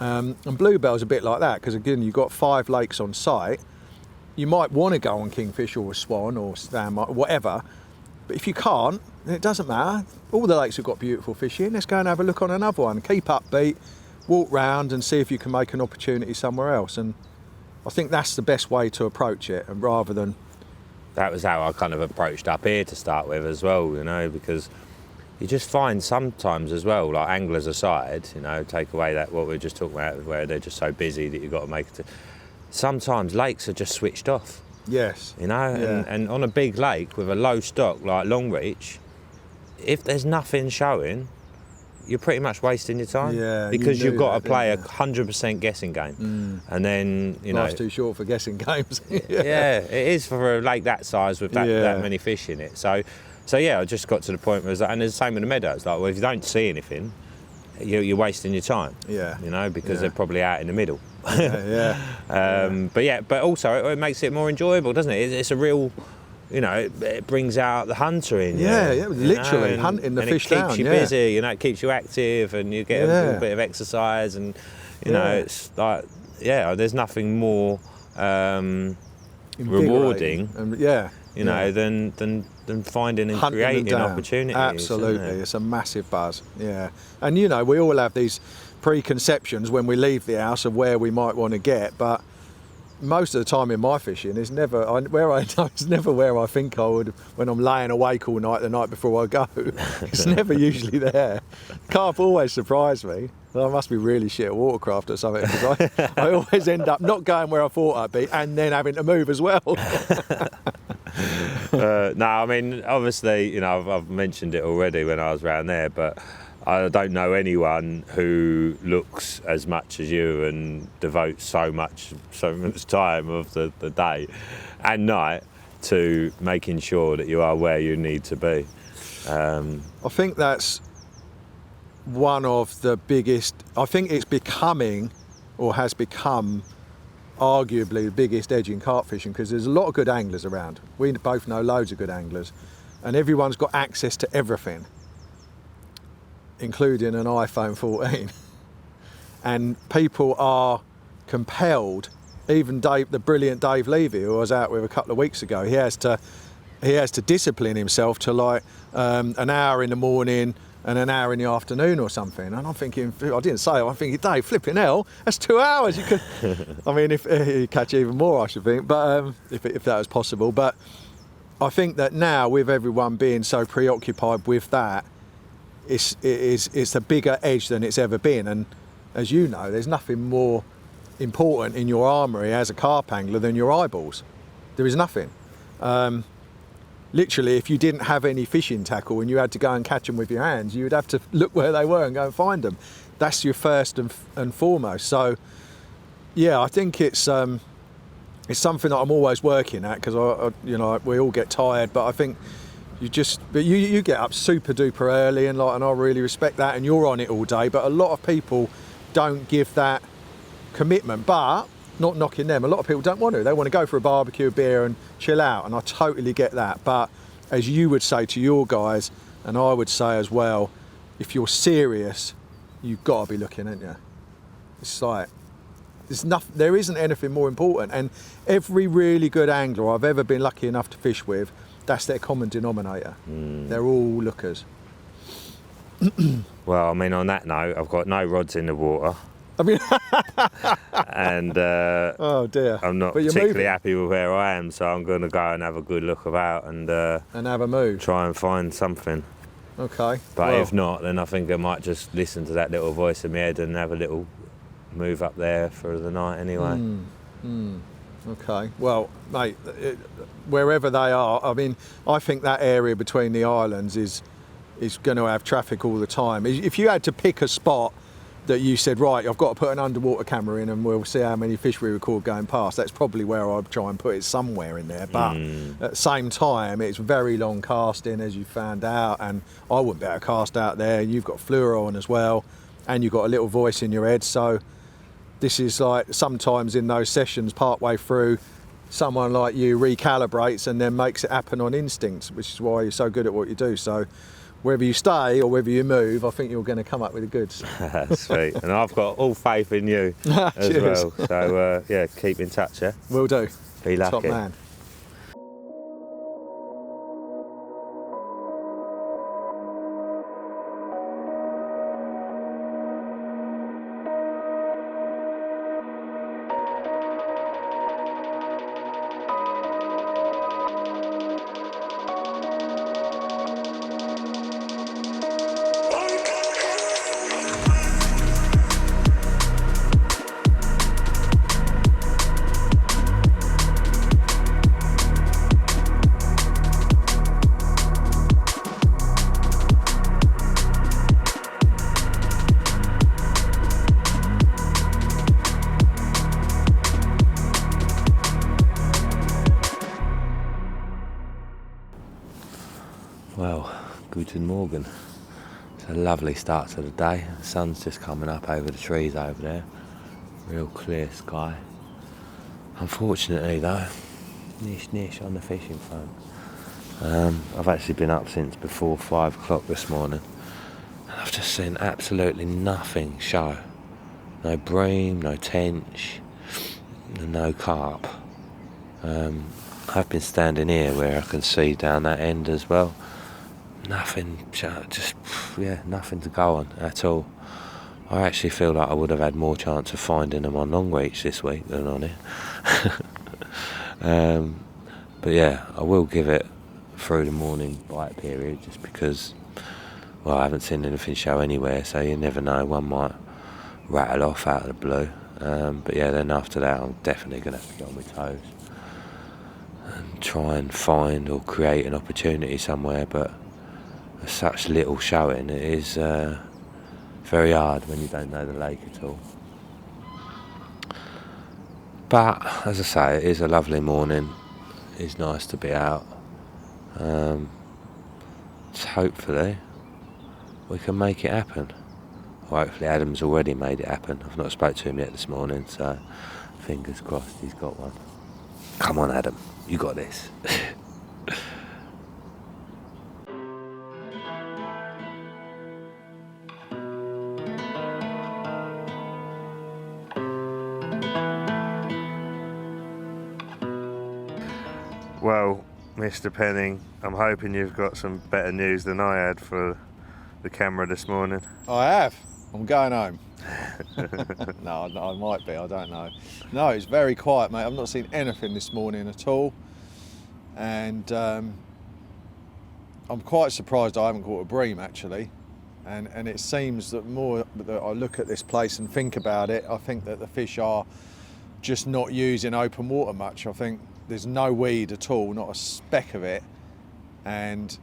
And bluebell's a bit like that, because again, you've got 5 lakes on site. You might want to go on kingfish or a swan or stan, whatever, but if you can't, then it doesn't matter. All the lakes have got beautiful fish in, let's go and have a look on another one. Keep upbeat, walk round and see if you can make an opportunity somewhere else. And I think that's the best way to approach it, and rather than...
That was how I kind of approached up here to start with as well, you know, because you just find sometimes as well, like anglers aside, you know, take away that what we were just talking about where they're just so busy that you've got to make it. Sometimes lakes are just switched off.
Yes.
You know,
Yeah.
and on a big lake with a low stock like Longreach, if there's nothing showing, you're pretty much wasting your time.
Yeah,
because
you
you've
knew
got to
that,
play a
didn't
100% guessing game. And then, you know...
Life's too short for guessing games.
Yeah, it is for a lake that size with that many fish in it. So yeah, I just got to the point where it's like, and it's the same with the meadows. Like, well, if you don't see anything, you're wasting your time.
Yeah.
You know, because
Yeah.
they're probably out in the middle.
Yeah.
But also it makes it more enjoyable, doesn't it? It's a real, you know, it brings out the hunter in you.
Yeah,
you
literally
know,
hunting the
and
fish
it keeps
down,
you
yeah.
busy, you know, it keeps you active and you get a little bit of exercise and, you know, it's like, yeah, there's nothing more rewarding,
and,
you know, than finding and
hunting them
creating
down.
opportunities.
Absolutely,
isn't it?
it's a massive buzz. Yeah, and you know, we all have these preconceptions when we leave the house of where we might want to get, but most of the time in my fishing is never where I know it's never where I think I would when I'm laying awake all night the night before I go. It's never usually there. Carp always surprise me. I must be really shit at watercraft or something, because I always end up not going where I thought I'd be and then having to move as well.
No, I mean, obviously, you know, I've mentioned it already when I was round there, but I don't know anyone who looks as much as you and devotes so much time of the day and night to making sure that you are where you need to be.
I think that's one of the biggest, I think it's becoming, or has become, arguably the biggest edge in carp fishing, because there's a lot of good anglers around. We both know loads of good anglers, and everyone's got access to everything, including an iPhone 14. And people are compelled, even the brilliant Dave Levy, who I was out with a couple of weeks ago, he has to discipline himself to like an hour in the morning and an hour in the afternoon or something. And I'm thinking, I didn't say it, I'm thinking, Dave, flipping hell, that's 2 hours. You could, I mean, if you catch even more, I should think, but if that was possible. But I think that now, with everyone being so preoccupied with that, it's a bigger edge than it's ever been. And as you know, there's nothing more important in your armoury as a carp angler than your eyeballs. There is nothing. Literally, if you didn't have any fishing tackle and you had to go and catch them with your hands, you would have to look where they were and go and find them. That's your first and foremost. So, yeah, I think it's something that I'm always working at, because we all get tired, but I think you get up super duper early, and I really respect that, and you're on it all day. But a lot of people don't give that commitment. But not knocking them, a lot of people don't want to. They want to go for a barbecue, a beer and chill out, and I totally get that. But as you would say to your guys, and I would say as well, if you're serious, you've got to be looking, haven't you? It's like, there isn't anything more important. And every really good angler I've ever been lucky enough to fish with, that's their common denominator. They're all lookers.
Well, I mean, on that note, I've got no rods in the water.
I mean,
and
oh dear,
I'm not particularly happy with where I am, so I'm going to go and have a good look about and
have a move.
Try and find something.
Okay.
But if not, then I think I might just listen to that little voice in my head and have a little move up there for the night anyway.
Okay. Well, mate, wherever they are, I mean, I think that area between the islands is going to have traffic all the time. If you had to pick a spot that you said, right, I've got to put an underwater camera in and we'll see how many fish we record going past, that's probably where I'd try and put it, somewhere in there. But at the same time, it's very long casting, as you found out, and I wouldn't be able to cast out there. You've got fluoro on as well, and you've got a little voice in your head. So this is like, sometimes in those sessions, partway through, someone like you recalibrates and then makes it happen on instinct, which is why you're so good at what you do. So whether you stay or whether you move, I think you're going to come up with the goods.
Sweet. And I've got all faith in you as well. So, yeah, keep in touch, yeah?
Will do.
Be lucky.
Top man.
Well, guten Morgen. It's a lovely start to the day. The sun's just coming up over the trees over there. Real clear sky. Unfortunately though, nish on the fishing front. I've actually been up since before 5 o'clock this morning. And I've just seen absolutely nothing show. No bream, no tench, and no carp. I've been standing here where I can see down that end as well. Nothing, just, yeah, nothing to go on at all. I actually feel like I would have had more chance of finding them on long reach this week than on it. But yeah, I will give it through the morning bite period, just because, well, I haven't seen anything show anywhere, so you never know, one might rattle off out of the blue. But yeah, then after that I'm definitely going to have to get on my toes and try and find or create an opportunity somewhere, but with such little showing, it is very hard when you don't know the lake at all. But as I say, it is a lovely morning. It's nice to be out. So hopefully we can make it happen. Well, hopefully Adam's already made it happen. I've not spoke to him yet this morning, so fingers crossed he's got one. Come on, Adam, you got this. Well, Mr. Penning, I'm hoping you've got some better news than I had for the camera this morning.
I have. I'm going home. No, I might be, I don't know. No, it's very quiet, mate. I've not seen anything this morning at all. And I'm quite surprised I haven't caught a bream, actually. And it seems that more that I look at this place and think about it, I think that the fish are just not using open water much. I think there's no weed at all, not a speck of it. And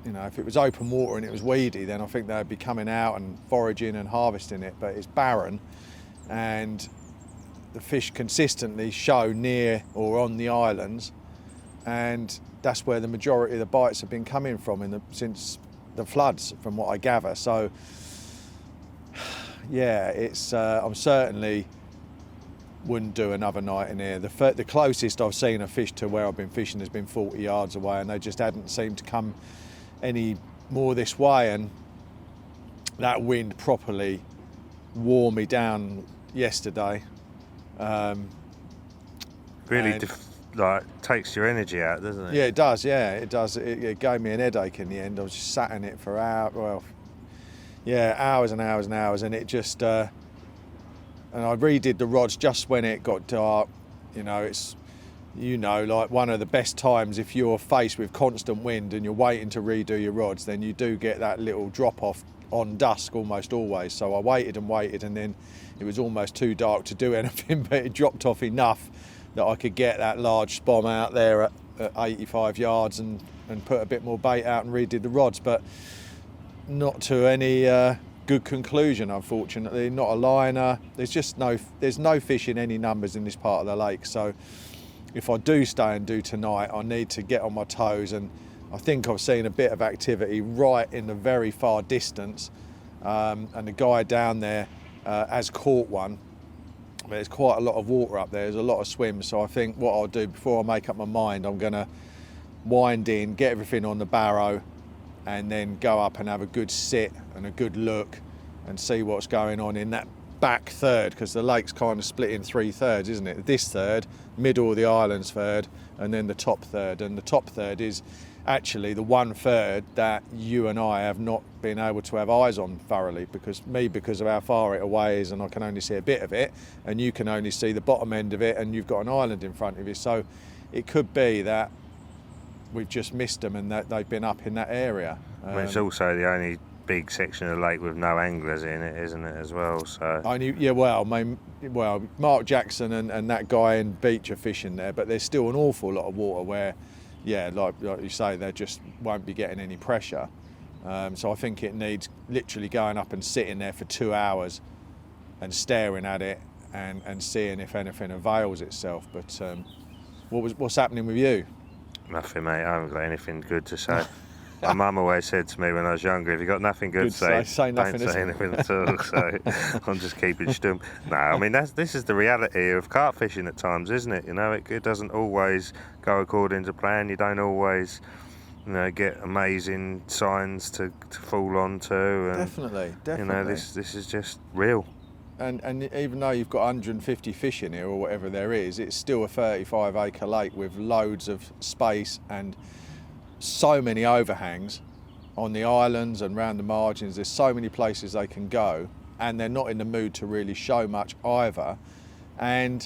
you know, if it was open water and it was weedy, then I think they'd be coming out and foraging and harvesting it, but it's barren, and the fish consistently show near or on the islands, and that's where the majority of the bites have been coming from since the floods, from what I gather. So yeah, it's I'm certainly wouldn't do another night in here. The closest I've seen a fish to where I've been fishing has been 40 yards away, and they just hadn't seemed to come any more this way, and that wind properly wore me down yesterday.
Really takes your energy out, doesn't it?
Yeah, it does. Yeah, it does. It gave me an headache in the end. I was just sat in it for hours. Well, yeah, hours and hours and hours, and it just. And I redid the rods just when it got dark. You know, it's, you know, like one of the best times if you're faced with constant wind and you're waiting to redo your rods, then you do get that little drop off on dusk almost always. So I waited and waited, and then it was almost too dark to do anything, but it dropped off enough that I could get that large spom out there at 85 yards and put a bit more bait out and redid the rods, but not to any good conclusion, unfortunately. Not a liner. There's no fish in any numbers in this part of the lake. So if I do stay and do tonight, I need to get on my toes, and I think I've seen a bit of activity right in the very far distance, and the guy down there has caught one. There's quite a lot of water up there. There's a lot of swims, so I think what I'll do before I make up my mind, I'm going to wind in, get everything on the barrow, and then go up and have a good sit and a good look and see what's going on in that back third, because the lake's kind of split in 3/3, isn't it? This third, middle of the island's third, and then the top third. And the top third is actually the 1/3 that you and I have not been able to have eyes on thoroughly, because of how far it away is, and I can only see a bit of it, and you can only see the bottom end of it, and you've got an island in front of you. So it could be that we've just missed them and that they've been up in that area.
I mean, it's also the only big section of the lake with no anglers in it, isn't it, as well? So Mark Jackson and that guy in Beach are fishing there, but there's still an awful lot of water where, yeah, like you say, they just won't be getting any pressure. So I think it needs literally going up and sitting there for 2 hours and staring at it and seeing if anything avails itself. But what's happening with you? Nothing, mate. I haven't got anything good to say. My mum always said to me when I was younger, if you've got nothing good to say,
nothing,
don't say anything at all. So I'm just keeping stum. No, I mean, this is the reality of carp fishing at times, isn't it? You know, it doesn't always go according to plan. You don't always, you know, get amazing signs to fall onto. And,
Definitely.
You know, this is just real.
And even though you've got 150 fish in here or whatever there is, it's still a 35-acre lake with loads of space and so many overhangs on the islands and round the margins. There's so many places they can go, and they're not in the mood to really show much either. And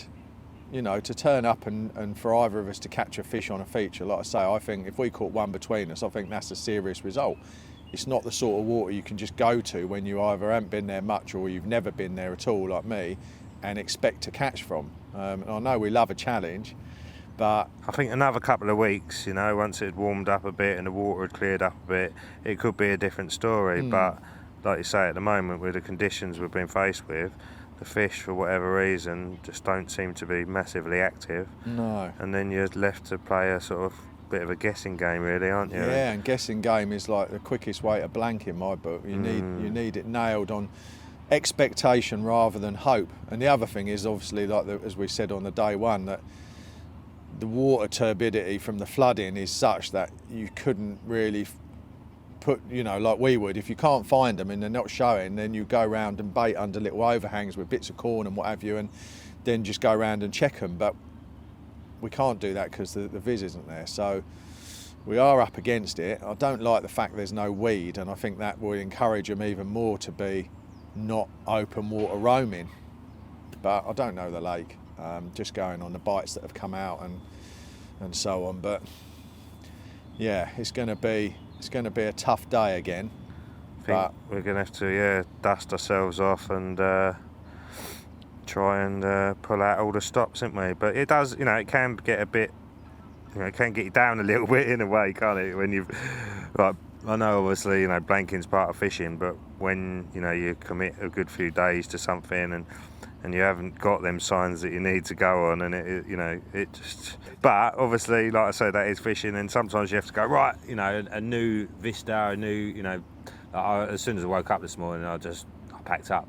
you know, to turn up and for either of us to catch a fish on a feature, like I say, I think if we caught one between us, I think that's a serious result. It's not the sort of water you can just go to when you either haven't been there much or you've never been there at all, like me, and expect to catch from. And I know we love a challenge, but
I think another couple of weeks, you know, once it had warmed up a bit and the water had cleared up a bit, it could be a different story. But like you say, at the moment, with the conditions we've been faced with, the fish, for whatever reason, just don't seem to be massively active.
no.
And then you're left to play a sort of bit of a guessing game, really, aren't you?
Yeah, and guessing game is like the quickest way to blank in my book. You need it nailed on expectation rather than hope. And the other thing is obviously, like as we said on the day one, that the water turbidity from the flooding is such that you couldn't really put, you know, like we would, if you can't find them and they're not showing, then you go around and bait under little overhangs with bits of corn and what have you, and then just go around and check them. But we can't do that because the viz isn't there, so we are up against it. I don't like the fact there's no weed, and I think that will encourage them even more to be not open water roaming. But I don't know the lake, just going on the bites that have come out and so on. But yeah, it's going to be a tough day again.
I think we're going to have to dust ourselves off and try and pull out all the stops, aren't we? But it does, you know, it can get a bit, you know, it can get you down a little bit in a way, can't it? When you've, like, I know obviously, you know, blanking's part of fishing, but when, you know, you commit a good few days to something and you haven't got them signs that you need to go on, and it you know, it just, but obviously, like I say, that is fishing, and sometimes you have to go, right, you know, a new vista, a new, you know, as soon as I woke up this morning, I packed up,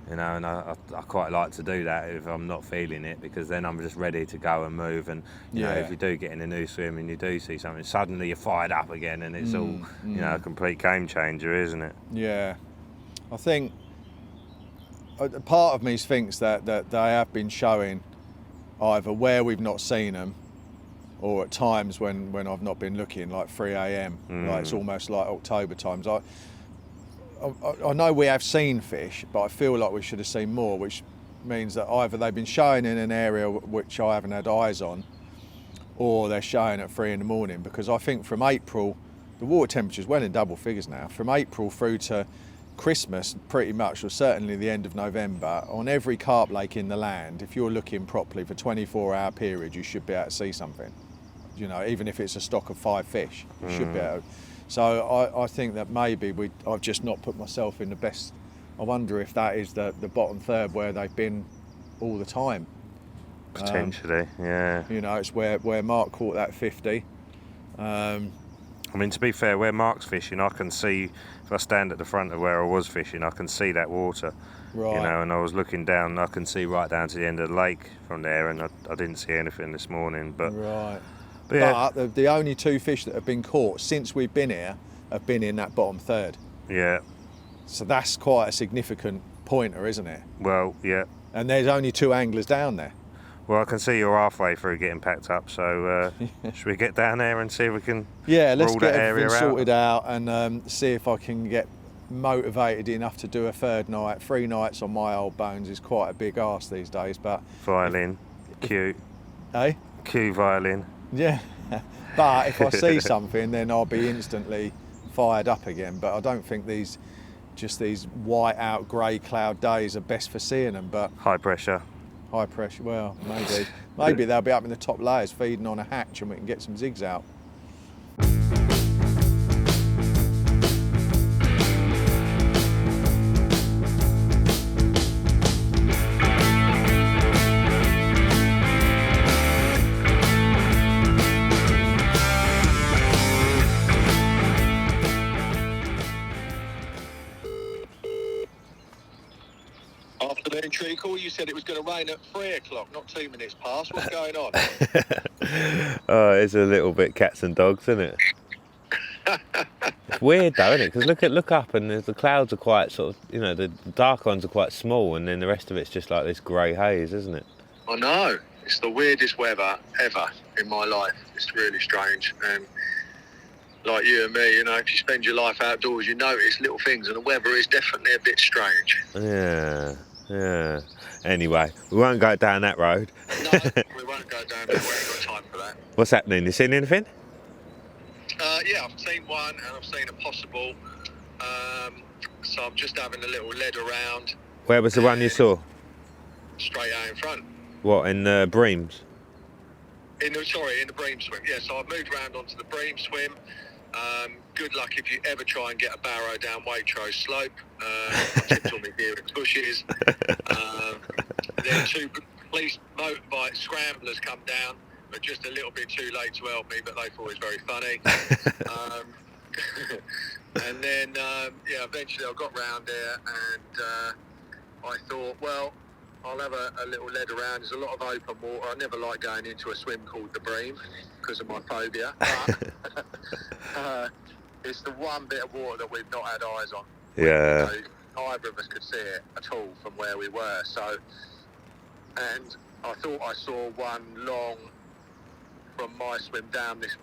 you know, and I quite like to do that if I'm not feeling it, because then I'm just ready to go and move. And you know, if you do get in a new swim and you do see something, suddenly you're fired up again, and it's all, you know, a complete game changer, isn't it?
Yeah, I think part of me thinks that they have been showing either where we've not seen them, or at times when I've not been looking, like 3 a.m. Like it's almost like October times. I know we have seen fish, but I feel like we should have seen more, which means that either they've been showing in an area which I haven't had eyes on, or they're showing at 3 in the morning. Because I think from April, the water temperature's well in double figures now. From April through to Christmas, pretty much, or certainly the end of November, on every carp lake in the land, if you're looking properly for 24-hour period, you should be able to see something. You know, even if it's a stock of 5 fish, you should be able to. So I think that maybe I've just not put myself in the best. I wonder if that is the bottom third where they've been all the time.
Potentially, yeah.
You know, it's where Mark caught that 50.
I mean, to be fair, where Mark's fishing, I can see, if I stand at the front of where I was fishing, I can see that water.
Right.
You know, and I was looking down, I can see right down to the end of the lake from there, and I didn't see anything this morning. But
Right.
But yeah.
But the only 2 fish that have been caught since we've been here have been in that bottom third.
Yeah.
So that's quite a significant pointer, isn't it?
Well, yeah.
And there's only 2 anglers down there.
Well, I can see you're halfway through getting packed up, so should we get down there and see if we can
Let's
rule
get
that area
everything
out?
sorted out and see if I can get motivated enough to do a 3rd night. 3 nights on my old bones is quite a big arse these days, but...
Violin, cue. Cue violin.
Yeah. But if I see something, then I'll be instantly fired up again. But I don't think these white out grey cloud days are best for seeing them. But
High pressure.
high pressure, well, maybe they'll be up in the top layers feeding on a hatch, and we can get some zigs out.
Afternoon treacle, you said it was going to rain at 3 o'clock, not 2 minutes past. What's going on?
Oh, it's a little bit cats and dogs, isn't it? It's weird though, isn't it? Because look up, and the clouds are quite sort of, you know, the dark ones are quite small, and then the rest of it's just like this grey haze, isn't it?
I know. It's the weirdest weather ever in my life. It's really strange. like you and me, if you spend your life outdoors, you notice little things, and the weather is definitely a bit strange.
Yeah. Anyway, we won't go down that road.
No, we won't go down there. We ain't got time for that.
What's happening? You seen anything?
Yeah, I've seen one, and I've seen a possible. So I'm just having a little lead around.
Where was the one you saw?
Straight out in front.
What, in Breams?
In the bream swim. Yeah, so I've moved around onto the bream swim. Good luck if you ever try and get a barrow down Waitrose slope. I tipped all my gear in bushes. Then 2 police motorbike scramblers come down, but just a little bit too late to help me, but they thought it was very funny. And then, eventually I got round there, and I thought, well, I'll have a little lead around. There's a lot of open water. I never like going into a swim called the Bream because of my phobia. But it's the one bit of water that we've not had eyes on.
Yeah.
Neither of us could see it at all from where we were. So, and I thought I saw one long from my swim down this.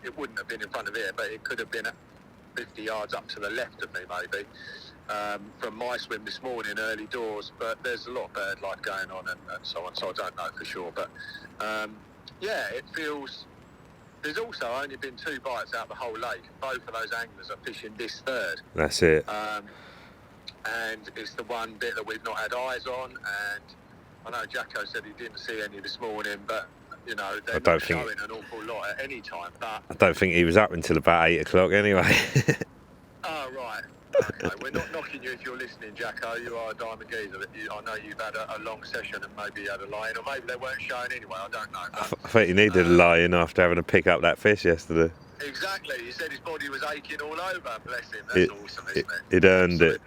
It wouldn't have been in front of here, but it could have been at 50 yards up to the left of me, maybe. From my swim this morning, early doors, but there's a lot of bird life going on and so on, so I don't know for sure. But it feels. There's also only been 2 bites out the whole lake. Both of those anglers are fishing this third.
That's it.
And it's the one bit that we've not had eyes on. And I know Jacko said he didn't see any this morning, but they're not showing an awful lot at any time. But
I don't think he was up until about 8 o'clock anyway.
Oh, right. Okay, we're not knocking you if you're listening, Jacko. You are a diamond geezer. I know you've had a long session and maybe you had a lie-in, or maybe they weren't showing anyway. I don't know. But,
I think he needed a lie-in after having to pick up that fish yesterday.
Exactly. He said his body was aching all over. Bless him. That's awesome, isn't it?
He'd earned it.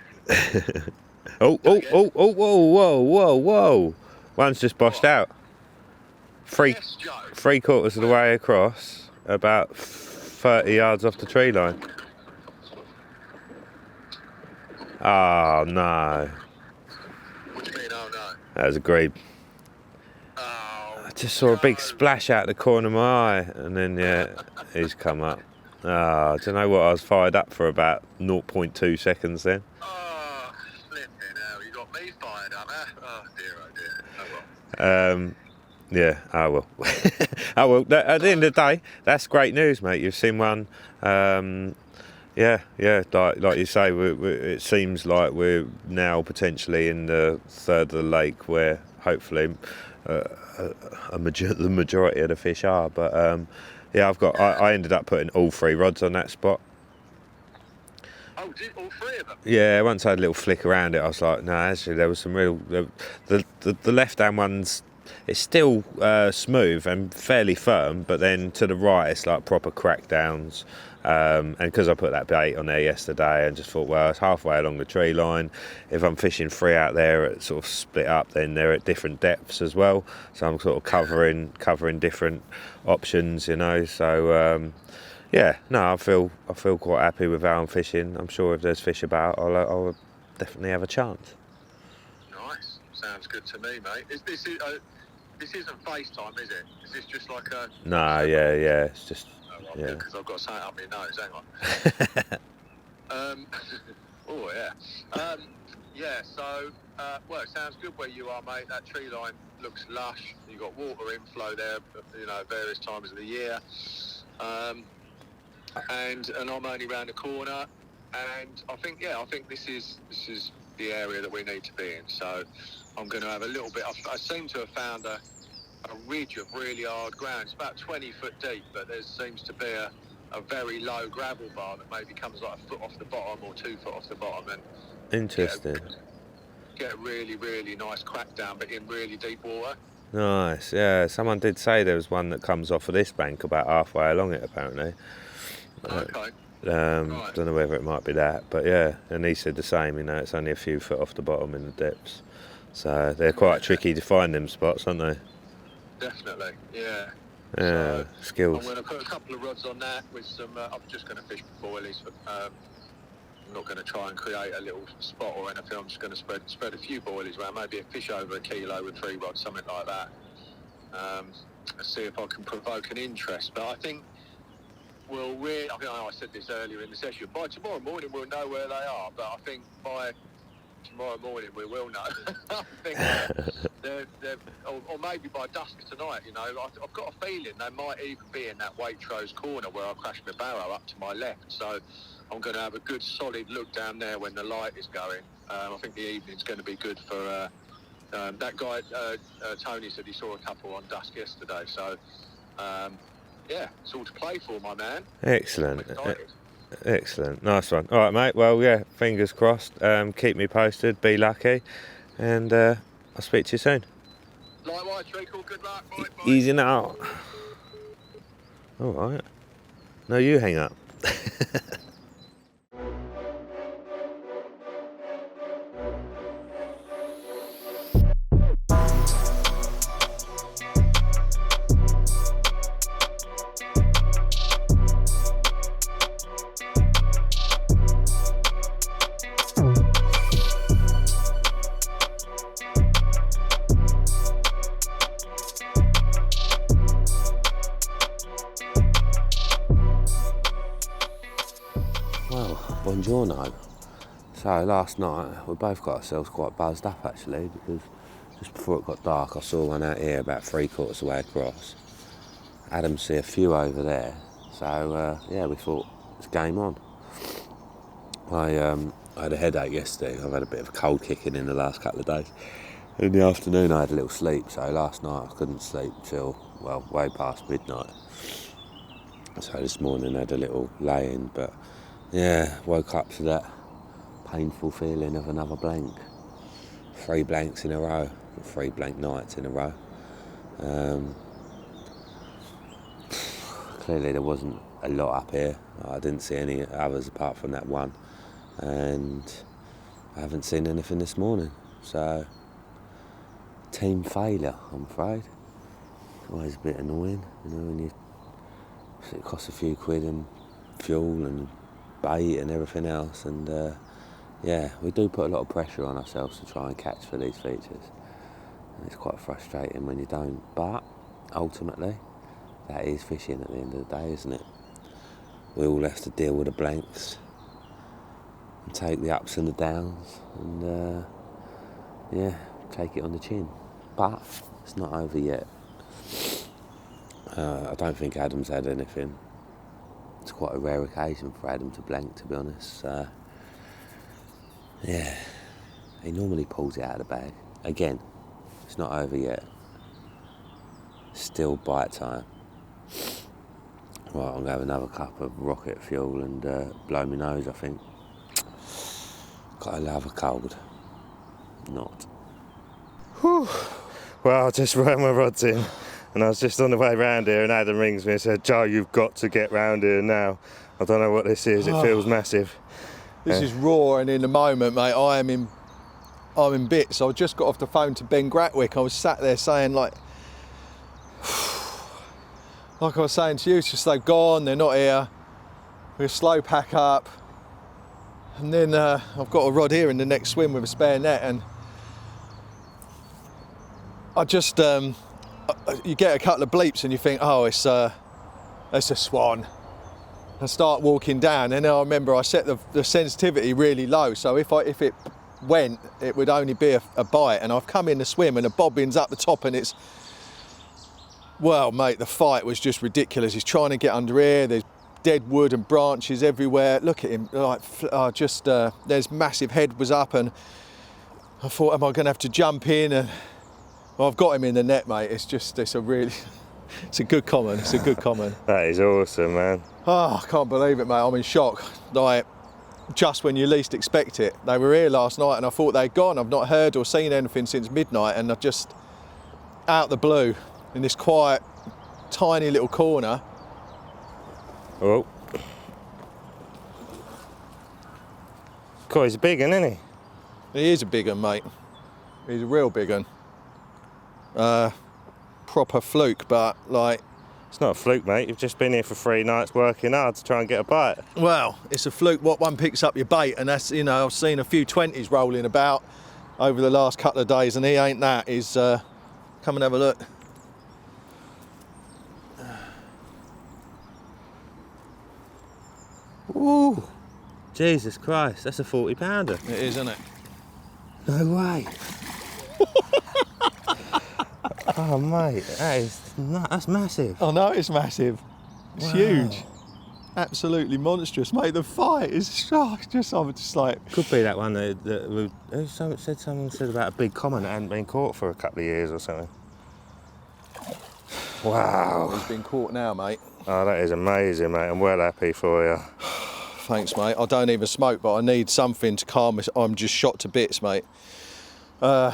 Whoa. One's just boshed out.
Yes, Joe.
3/4 of the way across, about 30 yards off the tree line. Oh no.
What do you mean, oh no?
That was a grebe.
Oh,
I just saw a big splash out the corner of my eye, and then he's come up. Oh, do you know what? I was fired up for about 0.2 seconds then.
oh, flipping hell. You got me fired up, huh? Oh dear, oh dear. Oh well.
Yeah, I will. I will. At the end of the day, that's great news, mate. You've seen one. Like you say, it seems like we're now potentially in the third of the lake where hopefully the majority of the fish are. But I ended up putting all 3 rods on that spot.
Oh, did all 3 of them?
Yeah, once I had a little flick around it, I was like, no, actually there was some real. The left-hand one's. It's still smooth and fairly firm, but then to the right it's like proper crackdowns. And because I put that bait on there yesterday and just thought, well, it's halfway along the tree line. If I'm fishing 3 out there, it's sort of split up, then they're at different depths as well. So I'm sort of covering different options, So I feel quite happy with how I'm fishing. I'm sure if there's fish about, I'll definitely have a chance.
Nice. Sounds good to me, mate. This isn't FaceTime, is it? Is this just like a...
No, yeah, it's just...
Yeah. Because I've got something up my nose, hang on. Oh, yeah. So, it sounds good where you are, mate. That tree line looks lush. You've got water inflow there, various times of the year. And I'm only round the corner. And I think this is the area that we need to be in. So I'm going to have a little bit. I seem to have found a ridge of really hard ground. It's about 20 foot deep, but there seems to be a very low gravel bar that maybe comes like a foot off the bottom or 2 foot off the bottom, and
interesting.
Get a really, really nice crack down, but in really deep water.
Nice, yeah. Someone did say there was one that comes off of this bank about halfway along it, apparently.
Okay.
Right. Don't know whether it might be that, but yeah. And he said the same. It's only a few foot off the bottom in the depths, so they're quite tricky to find them spots, aren't they?
Definitely, yeah.
Yeah,
so
skills.
I'm going to put a couple of rods on that with some. I'm just going to fish for boilies. I'm not going to try and create a little spot or anything. I'm just going to spread a few boilies around. Maybe a fish over a kilo with 3 rods, something like that. And see if I can provoke an interest. But I think we'll really, I think I said this earlier in the session, by tomorrow morning we'll know where they are, but I think by tomorrow morning we will know. I think or maybe by dusk tonight, you know. I've got a feeling they might even be in that Waitrose corner where I crashed my barrow up to my left, so I'm going to have a good solid look down there when the light is going. I think the evening's going to be good for that guy, Tony said he saw a couple on dusk yesterday, so yeah, it's all to play for, my man.
Excellent. Excellent. Nice one. All right, mate. Well, yeah, fingers crossed. Keep me posted. Be lucky. And I'll speak to you soon.
Likewise, Treacle. Good luck. Bye, bye.
Easy now. All right. No, you hang up. Buongiorno. So last night we both got ourselves quite buzzed up actually, because just before it got dark I saw one out here about 3/4 of the way across. Adam see a few over there, so yeah, we thought it's game on. I had a headache yesterday. I've had a bit of a cold kicking in the last couple of days. In the afternoon I had a little sleep, so last night I couldn't sleep till, well, way past midnight. So this morning I had a little lay-in, but yeah, woke up to that painful feeling of another blank. 3 blanks in a row, 3 blank nights in a row. Clearly there wasn't a lot up here. I didn't see any others apart from that one. And I haven't seen anything this morning. So, team failure, I'm afraid. It's always a bit annoying, you know, when it costs a few quid and fuel and bait and everything else, and yeah, we do put a lot of pressure on ourselves to try and catch for these features, and it's quite frustrating when you don't, but ultimately that is fishing at the end of the day, isn't it? We all have to deal with the blanks and take the ups and the downs, and yeah, take it on the chin, but it's not over yet. I don't think Adam's had anything. It's quite a rare occasion for Adam to blank, to be honest. Yeah, he normally pulls it out of the bag. Again, it's not over yet. Still bite time. Right, I'm going to have another cup of rocket fuel and blow my nose, I think. Gotta love a cold. Not.
Whew. Well, I just ran my rods in. And I was just on the way round here and Adam rings me and said, Joe, you've got to get round here now. I don't know what this is, it feels massive.
This is raw, and in the moment, mate, I'm in bits. I just got off the phone to Ben Gratwick. I was sat there saying, like I was saying to you, it's just they've gone, they're not here. We'll slow pack up. And then I've got a rod here in the next swim with a spare net, and I just... you get a couple of bleeps and you think, oh, it's a swan. I start walking down, and then I remember I set the sensitivity really low, so if it went, it would only be a bite, and I've come in the swim and the bobbin's up the top, and it's, well, mate, the fight was just ridiculous. He's trying to get under here, there's dead wood and branches everywhere. Look at him, like, there's massive head was up, and I thought, am I going to have to jump in? And well, I've got him in the net, mate. It's a good common. It's a good common.
That is awesome, man.
Oh, I can't believe it, mate. I'm in shock. Like, just when you least expect it. They were here last night and I thought they'd gone. I've not heard or seen anything since midnight, and I just, out the blue, in this quiet, tiny little corner.
Oh. God, he's a big one, isn't he?
He is a big one, mate. He's a real big one. Proper fluke, but like...
It's not a fluke, mate. You've just been here for 3 nights working hard to try and get a bite.
Well, it's a fluke what one picks up your bait, and that's, you know, I've seen a few 20s rolling about over the last couple of days, and he ain't that. He's, come and have a look.
Ooh, Jesus Christ, that's a 40 pounder.
It is, isn't it?
No way. Oh mate, that's massive.
I know it's massive. It's
Wow.
huge. Absolutely monstrous, mate. The fight is I'm just like.
Could be that one someone said about a big common that hadn't been caught for a couple of years or something. Wow.
He's been caught now, mate.
Oh, that is amazing, mate. I'm well happy for you.
Thanks, mate. I don't even smoke, but I need something to calm me. I'm just shot to bits, mate. Let's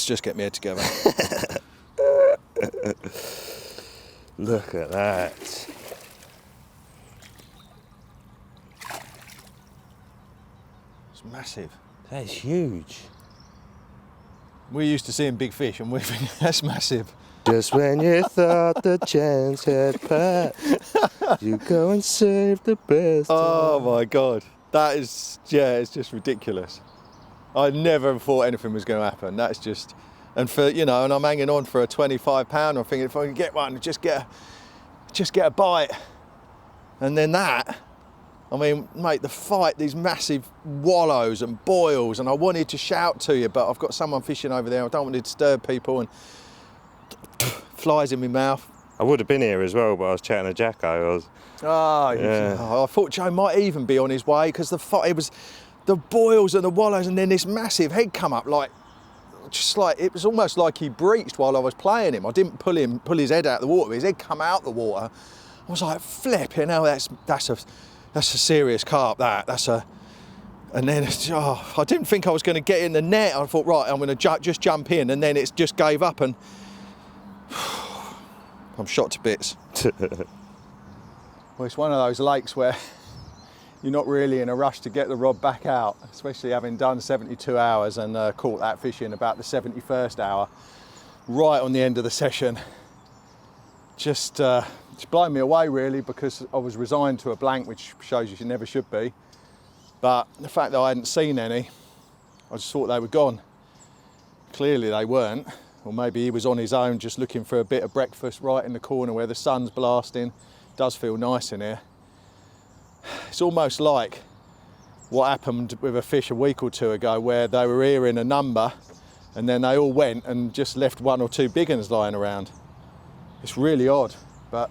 just get my head together.
Look at that.
It's massive.
That is huge.
We're used to seeing big fish, and that's massive.
Just when you thought the chance had passed, you go and save the best.
Oh my God, that is, yeah, it's just ridiculous. I never thought anything was going to happen. That's just, and and I'm hanging on for a 25 pounder. I'm thinking if I can get one, just get a bite, and then that. I mean, mate, the fight, these massive wallows and boils, and I wanted to shout to you, but I've got someone fishing over there. I don't want to disturb people, and flies in my mouth.
I would have been here as well, but I was chatting to Jacko.
I thought Joe might even be on his way because it was the boils and the wallows, and then this massive head come up it was almost like he breached while I was playing him. I didn't pull his head out of the water, but his head come out the water. I was like, flipping hell, that's a serious carp. And then I didn't think I was going to get in the net. I thought, right, I'm going to just jump in, and then it just gave up, and I'm shot to bits. Well, it's one of those lakes where you're not really in a rush to get the rod back out, especially having done 72 hours and caught that fish in about the 71st hour, right on the end of the session. Just blown me away really, because I was resigned to a blank, which shows you never should be. But the fact that I hadn't seen any, I just thought they were gone. Clearly they weren't, or maybe he was on his own just looking for a bit of breakfast right in the corner where the sun's blasting. Does feel nice in here. It's almost like what happened with a fish a week or two ago, where they were hearing a number and then they all went and just left one or two big uns lying around. It's really odd, but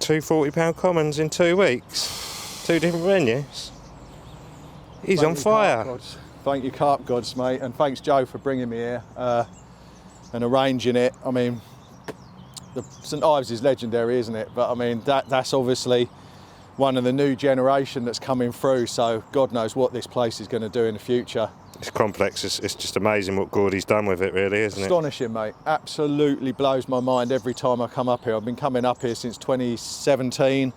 2 40-pound commons in 2 weeks, 2 different venues. He's on fire.
Thank you, carp gods, mate, and thanks Joe for bringing me here and arranging it. I mean, the St Ives is legendary, isn't it? But I mean, that's obviously one of the new generation that's coming through, so God knows what this place is going to do in the future.
It's complex. It's just amazing what Gordy's done with it, really, isn't it?
Astonishing, mate. Absolutely blows my mind every time I come up here. I've been coming up here since 2017,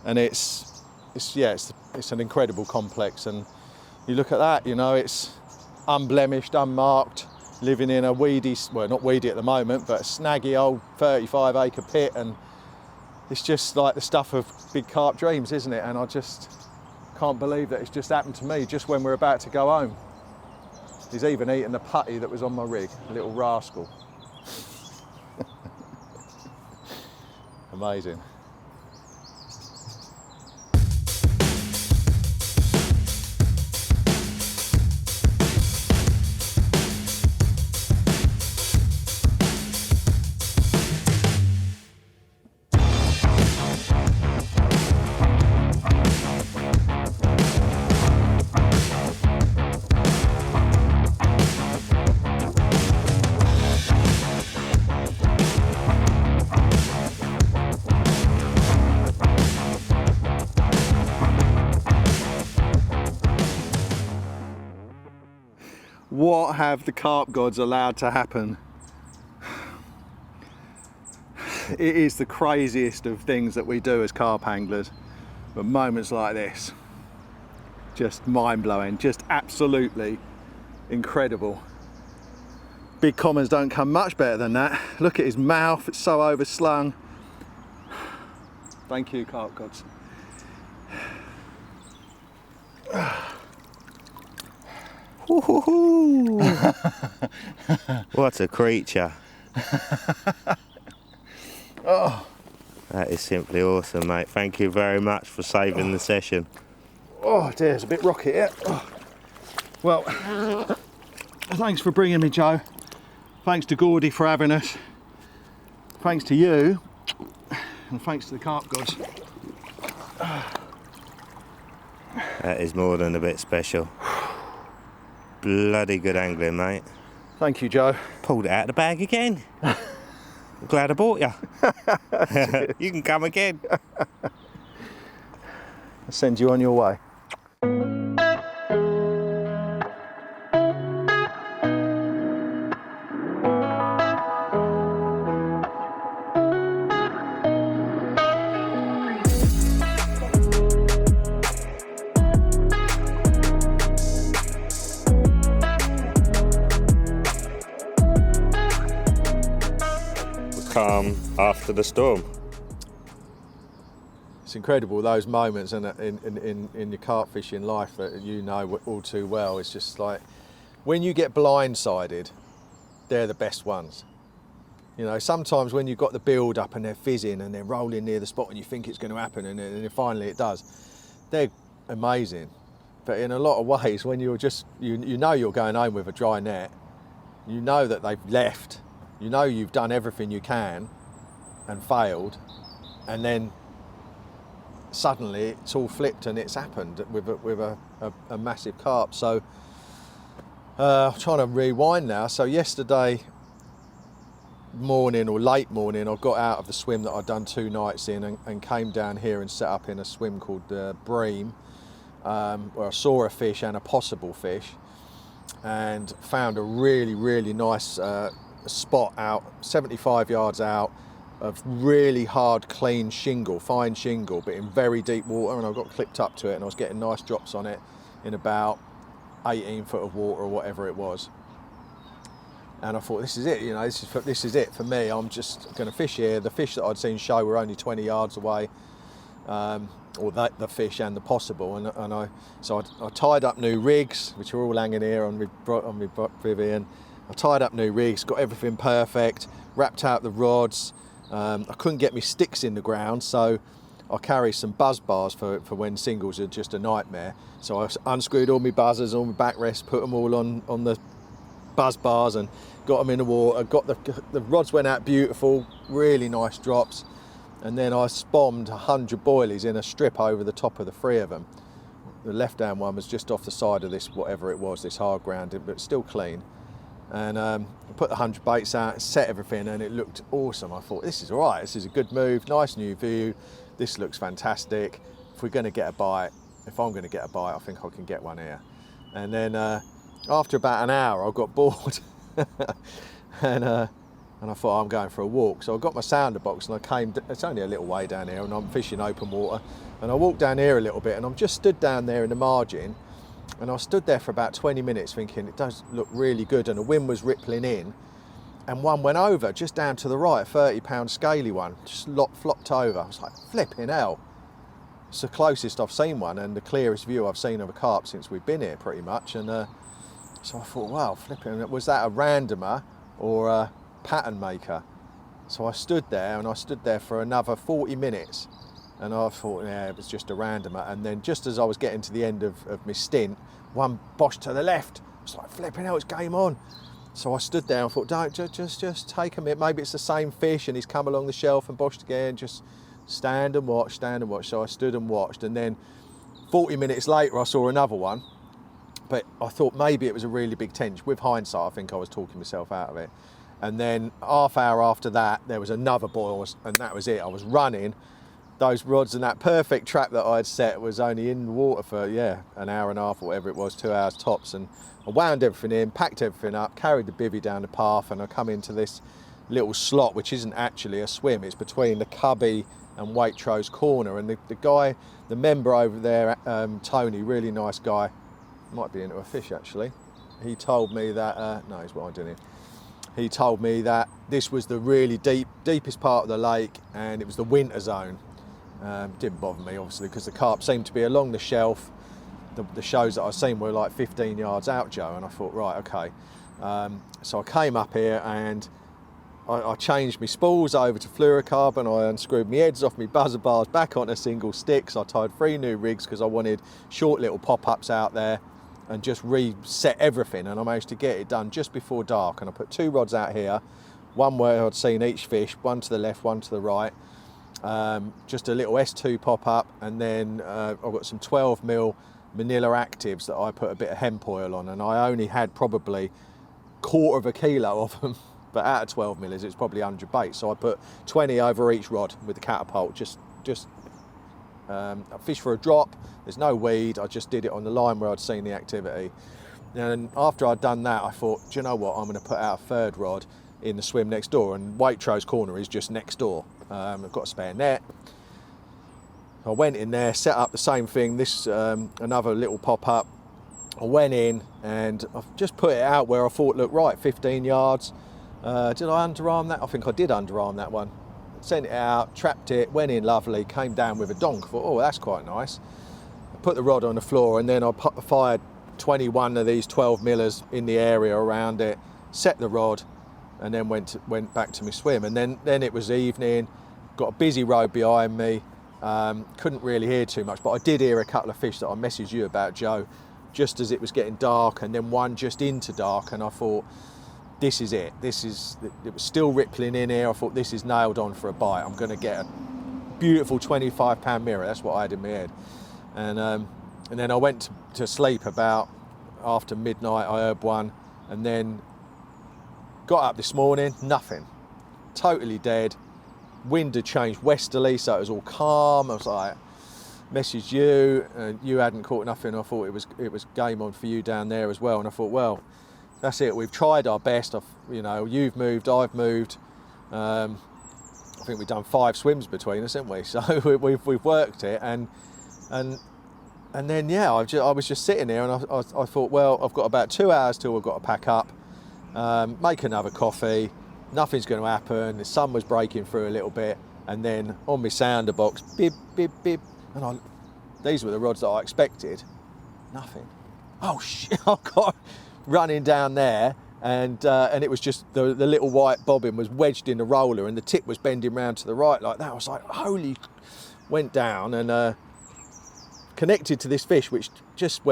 and it's an incredible complex. And you look at that, it's unblemished, unmarked, living in a weedy, well, not weedy at the moment, but a snaggy old 35-acre pit, and it's just like the stuff of big carp dreams, isn't it? And I just can't believe that it's just happened to me just when we're about to go home. He's even eaten the putty that was on my rig, little rascal. Amazing. What have the carp gods allowed to happen? It is the craziest of things that we do as carp anglers, but moments like this, just mind-blowing, just absolutely incredible. Big commons don't come much better than that. Look at his mouth, it's so overslung. Thank you, carp gods.
What a creature.
Oh,
That is simply awesome, mate. Thank you very much for saving the session.
Oh dear, it's a bit rocky here. Oh. Well, thanks for bringing me, Joe. Thanks to Gordy for having us. Thanks to you, and thanks to the carp gods.
That is more than a bit special. Bloody good angling, mate.
Thank you, Joe.
Pulled it out of the bag again. I'm glad I bought you. You can come again.
I'll send you on your way.
Calm after the storm.
It's incredible, those moments in your carp fishing life that you know all too well. It's just like when you get blindsided, they're the best ones. You know, sometimes when you've got the build up and they're fizzing and they're rolling near the spot and you think it's going to happen and then finally it does, they're amazing. But in a lot of ways, when you're just, you know you're going home with a dry net, you know that they've left, you know you've done everything you can and failed, and then suddenly it's all flipped and it's happened with a massive carp. So I'm trying to rewind now. So yesterday morning or late morning, I got out of the swim that I'd done 2 nights in and came down here and set up in a swim called Bream, where I saw a fish and a possible fish, and found a really nice spot out 75 yards out of really hard, clean shingle, fine shingle, but in very deep water, and I got clipped up to it and I was getting nice drops on it in about 18 foot of water or whatever it was. And I thought, this is it, you know, this is it for me. I'm just going to fish here. The fish that I'd seen show were only 20 yards away, or the fish and the possible. And I tied up new rigs, which are all hanging here on my Vivian. I tied up new rigs, got everything perfect, wrapped out the rods. I couldn't get my sticks in the ground, so I carry some buzz bars for when singles are just a nightmare. So I unscrewed all my buzzers, all my backrests, put them all on the buzz bars and got them in the water. Got the rods went out beautiful, really nice drops, and then I spommed 100 boilies in a strip over the top of the 3 of them. The left-hand one was just off the side of this, whatever it was, this hard ground, but still clean. And I put the 100 baits out, set everything, and it looked awesome. I thought, this is all right, this is a good move, nice new view, this looks fantastic. If we're going to get a bite, if I'm going to get a bite, I think I can get one here. And then after about an hour, I got bored, and I thought, I'm going for a walk. So I got my sounder box and I came, it's only a little way down here, and I'm fishing open water, and I walked down here a little bit, and I'm just stood down there in the margin. And I stood there for about 20 minutes thinking, it does look really good, and the wind was rippling in, and one went over just down to the right, a 30-pound scaly one, just flopped over. I was like, flipping hell. It's the closest I've seen one and the clearest view I've seen of a carp since we've been here pretty much. And so I thought, wow, flipping, was that a randomer or a pattern maker? So I stood there, and I stood there for another 40 minutes. And I thought, yeah, it was just a randomer. And then just as I was getting to the end of my stint, one bosh to the left. I was like, flipping hell, it's game on. So I stood there and thought, don't, just take a minute. Maybe it's the same fish and he's come along the shelf and boshed again. Just stand and watch. So I stood and watched. And then 40 minutes later, I saw another one. But I thought maybe it was a really big tench. With hindsight, I think I was talking myself out of it. And then half hour after that, there was another boil, and that was it. I was running. Those rods and that perfect trap that I'd set was only in the water for, an hour and a half or whatever it was, 2 hours tops. And I wound everything in, packed everything up, carried the bivvy down the path, and I come into this little slot, which isn't actually a swim. It's between the cubby and Waitrose corner. And the guy, the member over there, Tony, really nice guy, might be into a fish actually. He told me that, no, he's winding in. He told me that this was the really deepest part of the lake, and it was the winter zone. Didn't bother me obviously, because the carp seemed to be along the shelf. The shows that I've seen were like 15 yards out, Joe, and I thought, right, okay. So I came up here, and I changed my spools over to fluorocarbon. I unscrewed my heads off my buzzer bars back onto single sticks. I tied 3 new rigs because I wanted short little pop-ups out there and just reset everything, and I managed to get it done just before dark. And I put 2 rods out here, one where I'd seen each fish, one to the left, one to the right, just a little S2 pop-up, and then I've got some 12mm Manila Actives that I put a bit of hemp oil on, and I only had probably 1/4 kilo of them. But out of 12mm, it's probably 100 bait. So I put 20 over each rod with the catapult. I fished for a drop. There's no weed. I just did it on the line where I'd seen the activity. And after I'd done that, I thought, do you know what? I'm going to put out a 3rd rod in the swim next door. And Waitrose Corner is just next door. I've got a spare net. I went in there, set up the same thing. This another little pop-up. I went in and I've just put it out where I thought looked right, 15 yards. Did I underarm that? I think I did underarm that one. Sent it out, trapped it, went in lovely, came down with a donk. I thought, oh, that's quite nice. I put the rod on the floor, and then I fired 21 of these 12mm in the area around it, set the rod, and then went back to my swim. And then it was evening, got a busy road behind me, couldn't really hear too much, but I did hear a couple of fish that I messaged you about, Joe, just as it was getting dark, and then one just into dark, and I thought, this is it. It was still rippling in here. I thought this is nailed on for a bite. I'm going to get a beautiful 25-pound mirror. That's what I had in my head. And then I went to sleep about after midnight. I heard one, and then got up this morning. Nothing. Totally dead. Wind had changed westerly, so it was all calm. I was like, messaged you, and you hadn't caught nothing. I thought it was game on for you down there as well. And I thought, well, that's it. We've tried our best. You've moved, I've moved. I think we've done 5 swims between us, haven't we? So we've worked it, and then yeah, I was just sitting there, and I thought, well, I've got about 2 hours till we've got to pack up, make another coffee. Nothing's going to happen. The sun was breaking through a little bit, and then on my sounder box, bib bib bib, and these were the rods that I expected. Nothing. Oh shit! I got running down there, and it was just the little white bobbin was wedged in the roller, and the tip was bending round to the right like that. I was like, holy! Went down and connected to this fish, which just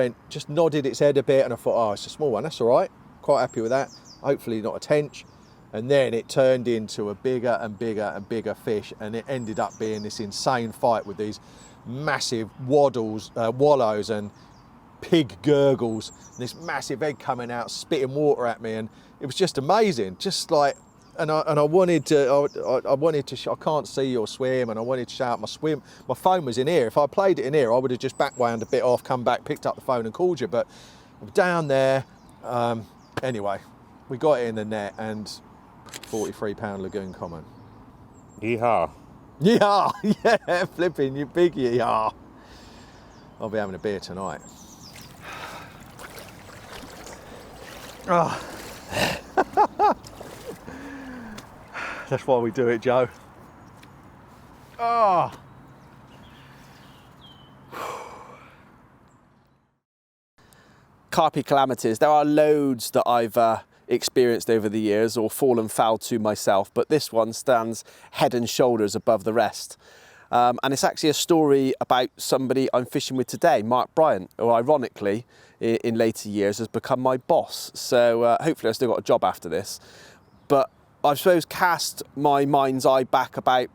nodded its head a bit, and I thought, oh, it's a small one. That's all right. Quite happy with that. Hopefully not a tench. And then it turned into a bigger and bigger and bigger fish, and it ended up being this insane fight with these massive wallows and pig gurgles, and this massive egg coming out spitting water at me, and it was just amazing. Just like, and I wanted to I can't see your swim, and I wanted to shout my swim. My phone was in here. If I played it in here, I would have just backwound a bit off, come back, picked up the phone and called you, but I'm down there. Anyway, we got it in the net, and 43-pound lagoon common.
Yeehaw.
Yeah, yeah, flipping, you big yeah. I'll be having a beer tonight. Oh. That's why we do it, Joe. Oh.
Carpy calamities. There are loads that I've experienced over the years or fallen foul to myself, but this one stands head and shoulders above the rest. And it's actually a story about somebody I'm fishing with today, Mark Bryant, who ironically in later years has become my boss. So hopefully I've still got a job after this. But I suppose cast my mind's eye back about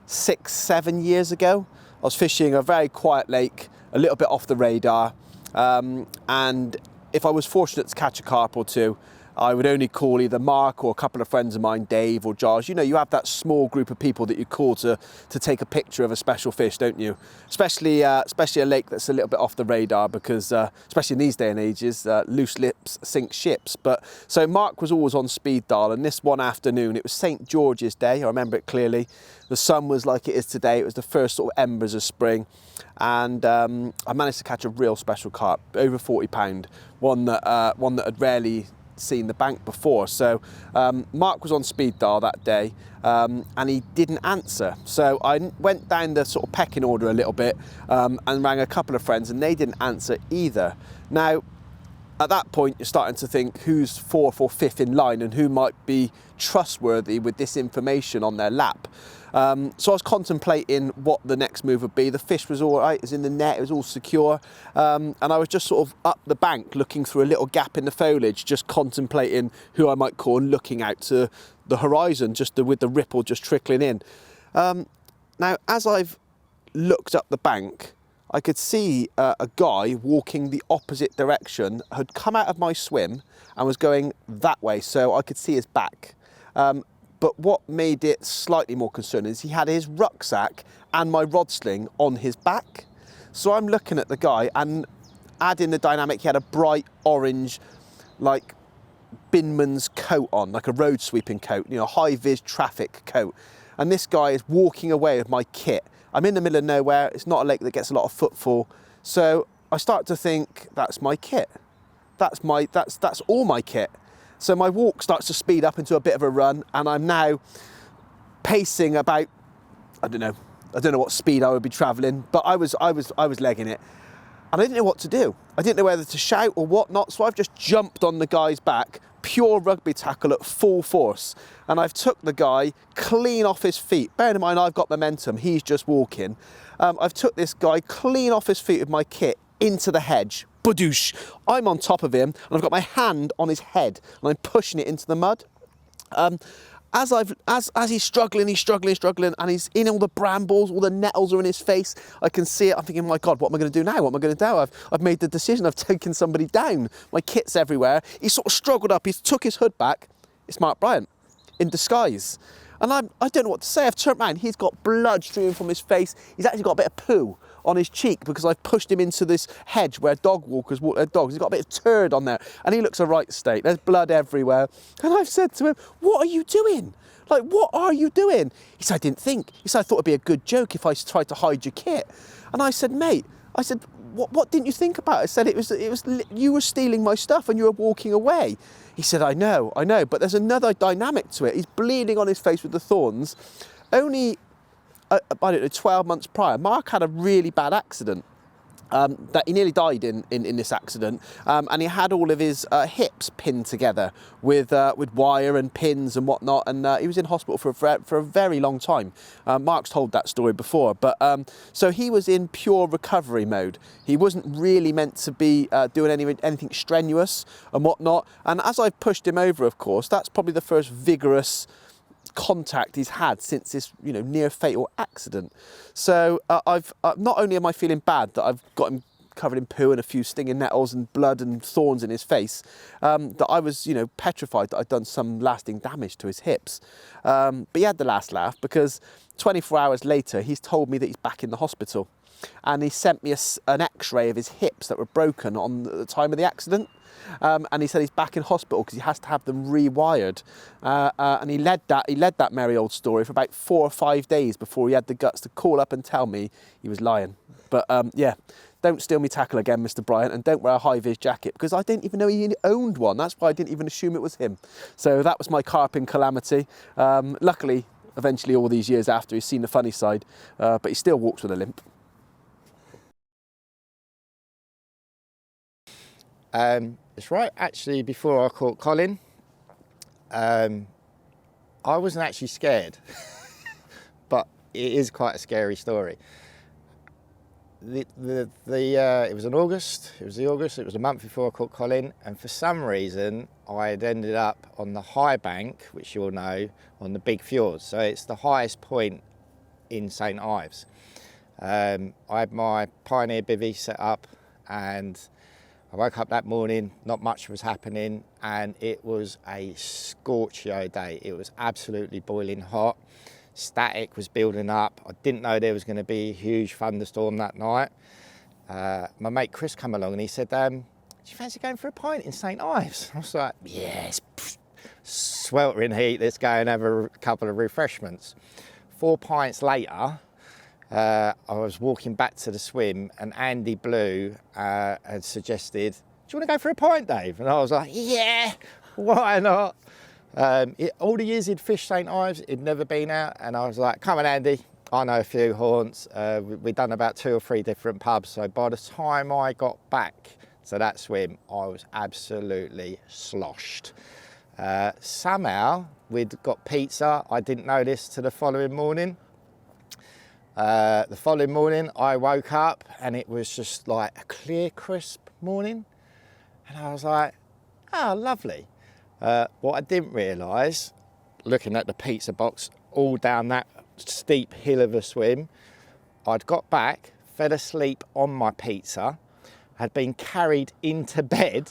6-7 years ago. I was fishing a very quiet lake, a little bit off the radar. And if I was fortunate to catch a carp or two, I would only call either Mark or a couple of friends of mine, Dave or Josh. You know, you have that small group of people that you call to take a picture of a special fish, don't you? Especially a lake that's a little bit off the radar, because especially in these day and ages, loose lips sink ships. But so Mark was always on speed dial, and this one afternoon, it was St George's Day. I remember it clearly. The sun was like it is today. It was the first sort of embers of spring, and I managed to catch a real special carp, over 40 pound, one that had rarely seen the bank before. So Mark was on speed dial that day, and he didn't answer. So I went down the sort of pecking order a little bit, and rang a couple of friends, and they didn't answer either. Now, at that point, you're starting to think who's fourth or fifth in line and who might be trustworthy with this information on their lap. So I was contemplating what the next move would be. The fish was all right, it was in the net, it was all secure. And I was just sort of up the bank looking through a little gap in the foliage, just contemplating who I might call and looking out to the horizon, with the ripple just trickling in. Now, as I've looked up the bank, I could see a guy walking the opposite direction, had come out of my swim and was going that way, so I could see his back. But what made it slightly more concerning is he had his rucksack and my rod sling on his back. So I'm looking at the guy, and adding the dynamic, he had a bright orange, like binman's coat on, like a road sweeping coat, you know, high-vis traffic coat. And this guy is walking away with my kit. I'm in the middle of nowhere, it's not a lake that gets a lot of footfall. So I start to think, that's my kit. That's all my kit. So my walk starts to speed up into a bit of a run, and I'm now pacing about, I don't know what speed I would be traveling, but I was legging it. And I didn't know what to do. I didn't know whether to shout or whatnot, so I've just jumped on the guy's back, pure rugby tackle at full force. And I've took the guy clean off his feet. Bearing in mind, I've got momentum, he's just walking. I've took this guy clean off his feet with my kit into the hedge. Badoosh. I'm on top of him, and I've got my hand on his head, and I'm pushing it into the mud. As he's struggling, and he's in all the brambles, all the nettles are in his face. I can see it. I'm thinking, my God, what am I going to do now? What am I going to do? I've made the decision. I've taken somebody down. My kit's everywhere. He sort of struggled up. He's took his hood back. It's Mark Bryant in disguise. And I don't know what to say. I've turned around. He's got blood streaming from his face. He's actually got a bit of poo on his cheek because I've pushed him into this hedge where dog walkers walk their dogs. He's got a bit of turd on there, and he looks a right state. There's blood everywhere. And I've said to him, what are you doing? Like, what are you doing? He said, I didn't think. He said, I thought it'd be a good joke if I tried to hide your kit. And I said, mate, what didn't you think about it? I said, it was you were stealing my stuff and you were walking away. He said, I know, but there's another dynamic to it. He's bleeding on his face with the thorns. Only, I don't know, 12 months prior, Mark had a really bad accident. That he nearly died in this accident, and he had all of his hips pinned together with wire and pins and whatnot, and he was in hospital for a very long time. Mark's told that story before, but so he was in pure recovery mode. He wasn't really meant to be doing anything strenuous and whatnot, and as I've pushed him over, of course, that's probably the first vigorous contact he's had since this, near fatal accident. So I've not only am I feeling bad that I've got him covered in poo and a few stinging nettles and blood and thorns in his face, that I was, petrified that I'd done some lasting damage to his hips. But he had the last laugh because 24 hours later, he's told me that he's back in the hospital, and he sent me an x-ray of his hips that were broken on the time of the accident. And he said he's back in hospital because he has to have them rewired. And he led that merry old story for about 4 or 5 days before he had the guts to call up and tell me he was lying. But yeah, don't steal me tackle again, Mr. Bryant, and don't wear a high-vis jacket because I didn't even know he owned one. That's why I didn't even assume it was him. So that was my carping calamity. Luckily, eventually all these years after, he's seen the funny side, but he still walks with a limp.
It's right, actually, before I caught Colin, I wasn't actually scared, but it is quite a scary story. It was in August, it was a month before I caught Colin, and for some reason I had ended up on the high bank, which you all know, on the big fjord. So it's the highest point in St Ives. I had my Pioneer bivvy set up, and I woke up that morning, not much was happening, and it was a scorchio day. It was absolutely boiling hot. Static was building up. I didn't know there was going to be a huge thunderstorm that night. My mate Chris came along and he said, do you fancy going for a pint in St Ives? I was like, yes, sweltering heat, let's go and have a couple of refreshments. 4 pints later, I was walking back to the swim, and Andy Blue had suggested, do you want to go for a pint, Dave? And I was like, yeah, why not? All the years he'd fished St Ives, he'd never been out, and I was like, come on, Andy, I know a few haunts. We'd done about 2 or 3 different pubs, so by the time I got back So that swim, I was absolutely sloshed. Somehow, we'd got pizza. I didn't know this till the following morning. The following morning, I woke up and it was just like a clear, crisp morning. And I was like, oh, lovely. What I didn't realise, looking at the pizza box all down that steep hill of a swim, I'd got back, fell asleep on my pizza, had been carried into bed.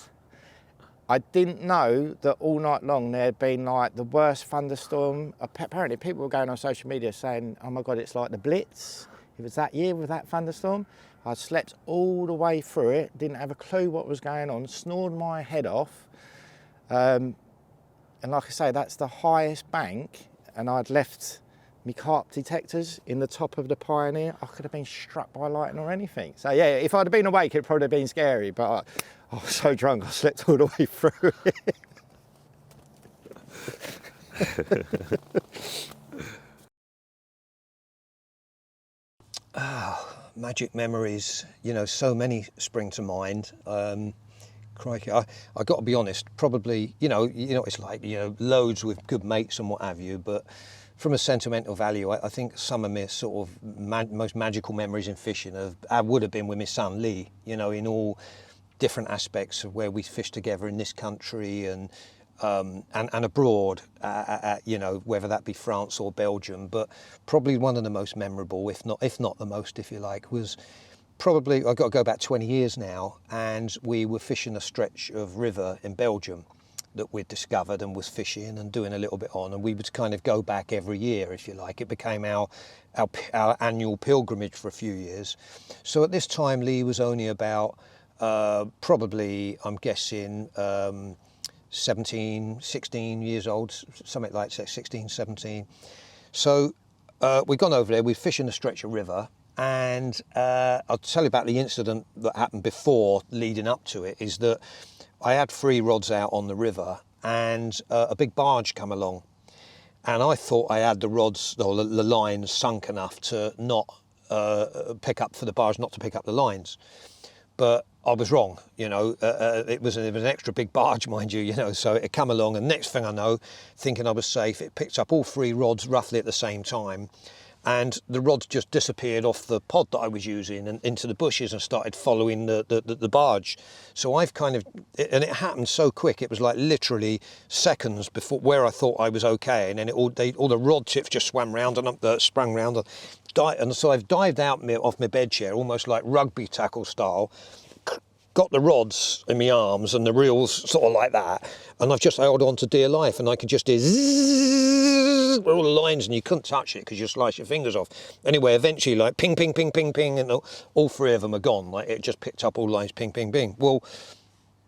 I didn't know that all night long there had been like the worst thunderstorm. Apparently people were going on social media saying, oh my God, it's like the Blitz. It was that year with that thunderstorm. I slept all the way through it, didn't have a clue what was going on, snored my head off. And like I say, that's the highest bank, and I'd left my carp detectors in the top of the Pioneer. I could have been struck by lightning or anything. So yeah, if I'd have been awake, it'd probably have been scary, but I was so drunk, I slept all the way through it.
Magic memories, you know, so many spring to mind. Crikey, I got to be honest, probably, you know, it's like, you know, loads with good mates and what have you, but from a sentimental value, I think some of my sort of most magical memories in fishing would have been with my son Lee, you know, in all different aspects of where we fished together in this country and abroad, you know, whether that be France or Belgium. But probably one of the most memorable, if not the most, if you like, was probably, I've got to go back 20 years now, and we were fishing a stretch of river in Belgium that we'd discovered and was fishing and doing a little bit on, and we would kind of go back every year, if you like. It became our annual pilgrimage for a few years. So at this time, Lee was only about probably, I'm guessing, 17, 16 years old, something like that, 16, 17. So we'd gone over there, we'd fishing a stretch of river, and I'll tell you about the incident that happened before leading up to it, is that I had 3 rods out on the river, and a big barge come along, and I thought I had the rods, or the lines sunk enough to not pick up for the barge, not to pick up the lines. But I was wrong, you know. It was an extra big barge, mind you, you know, so it come along, and next thing I know, thinking I was safe, it picked up all 3 rods roughly at the same time, and the rods just disappeared off the pod that I was using and into the bushes and started following the barge. So I've kind of, and it happened so quick, it was like literally seconds before where I thought I was okay, and then all the rod tips just swam round and sprung round, and so I've dived out off my bed chair, almost like rugby tackle style, got the rods in my arms and the reels sort of like that, and I've just held on to dear life, and I could just hear zzzz, all the lines, and you couldn't touch it because you slice your fingers off. Anyway, eventually, like ping, ping, ping, ping, ping, and all 3 of them are gone. Like it just picked up all lines, ping, ping, ping. Well,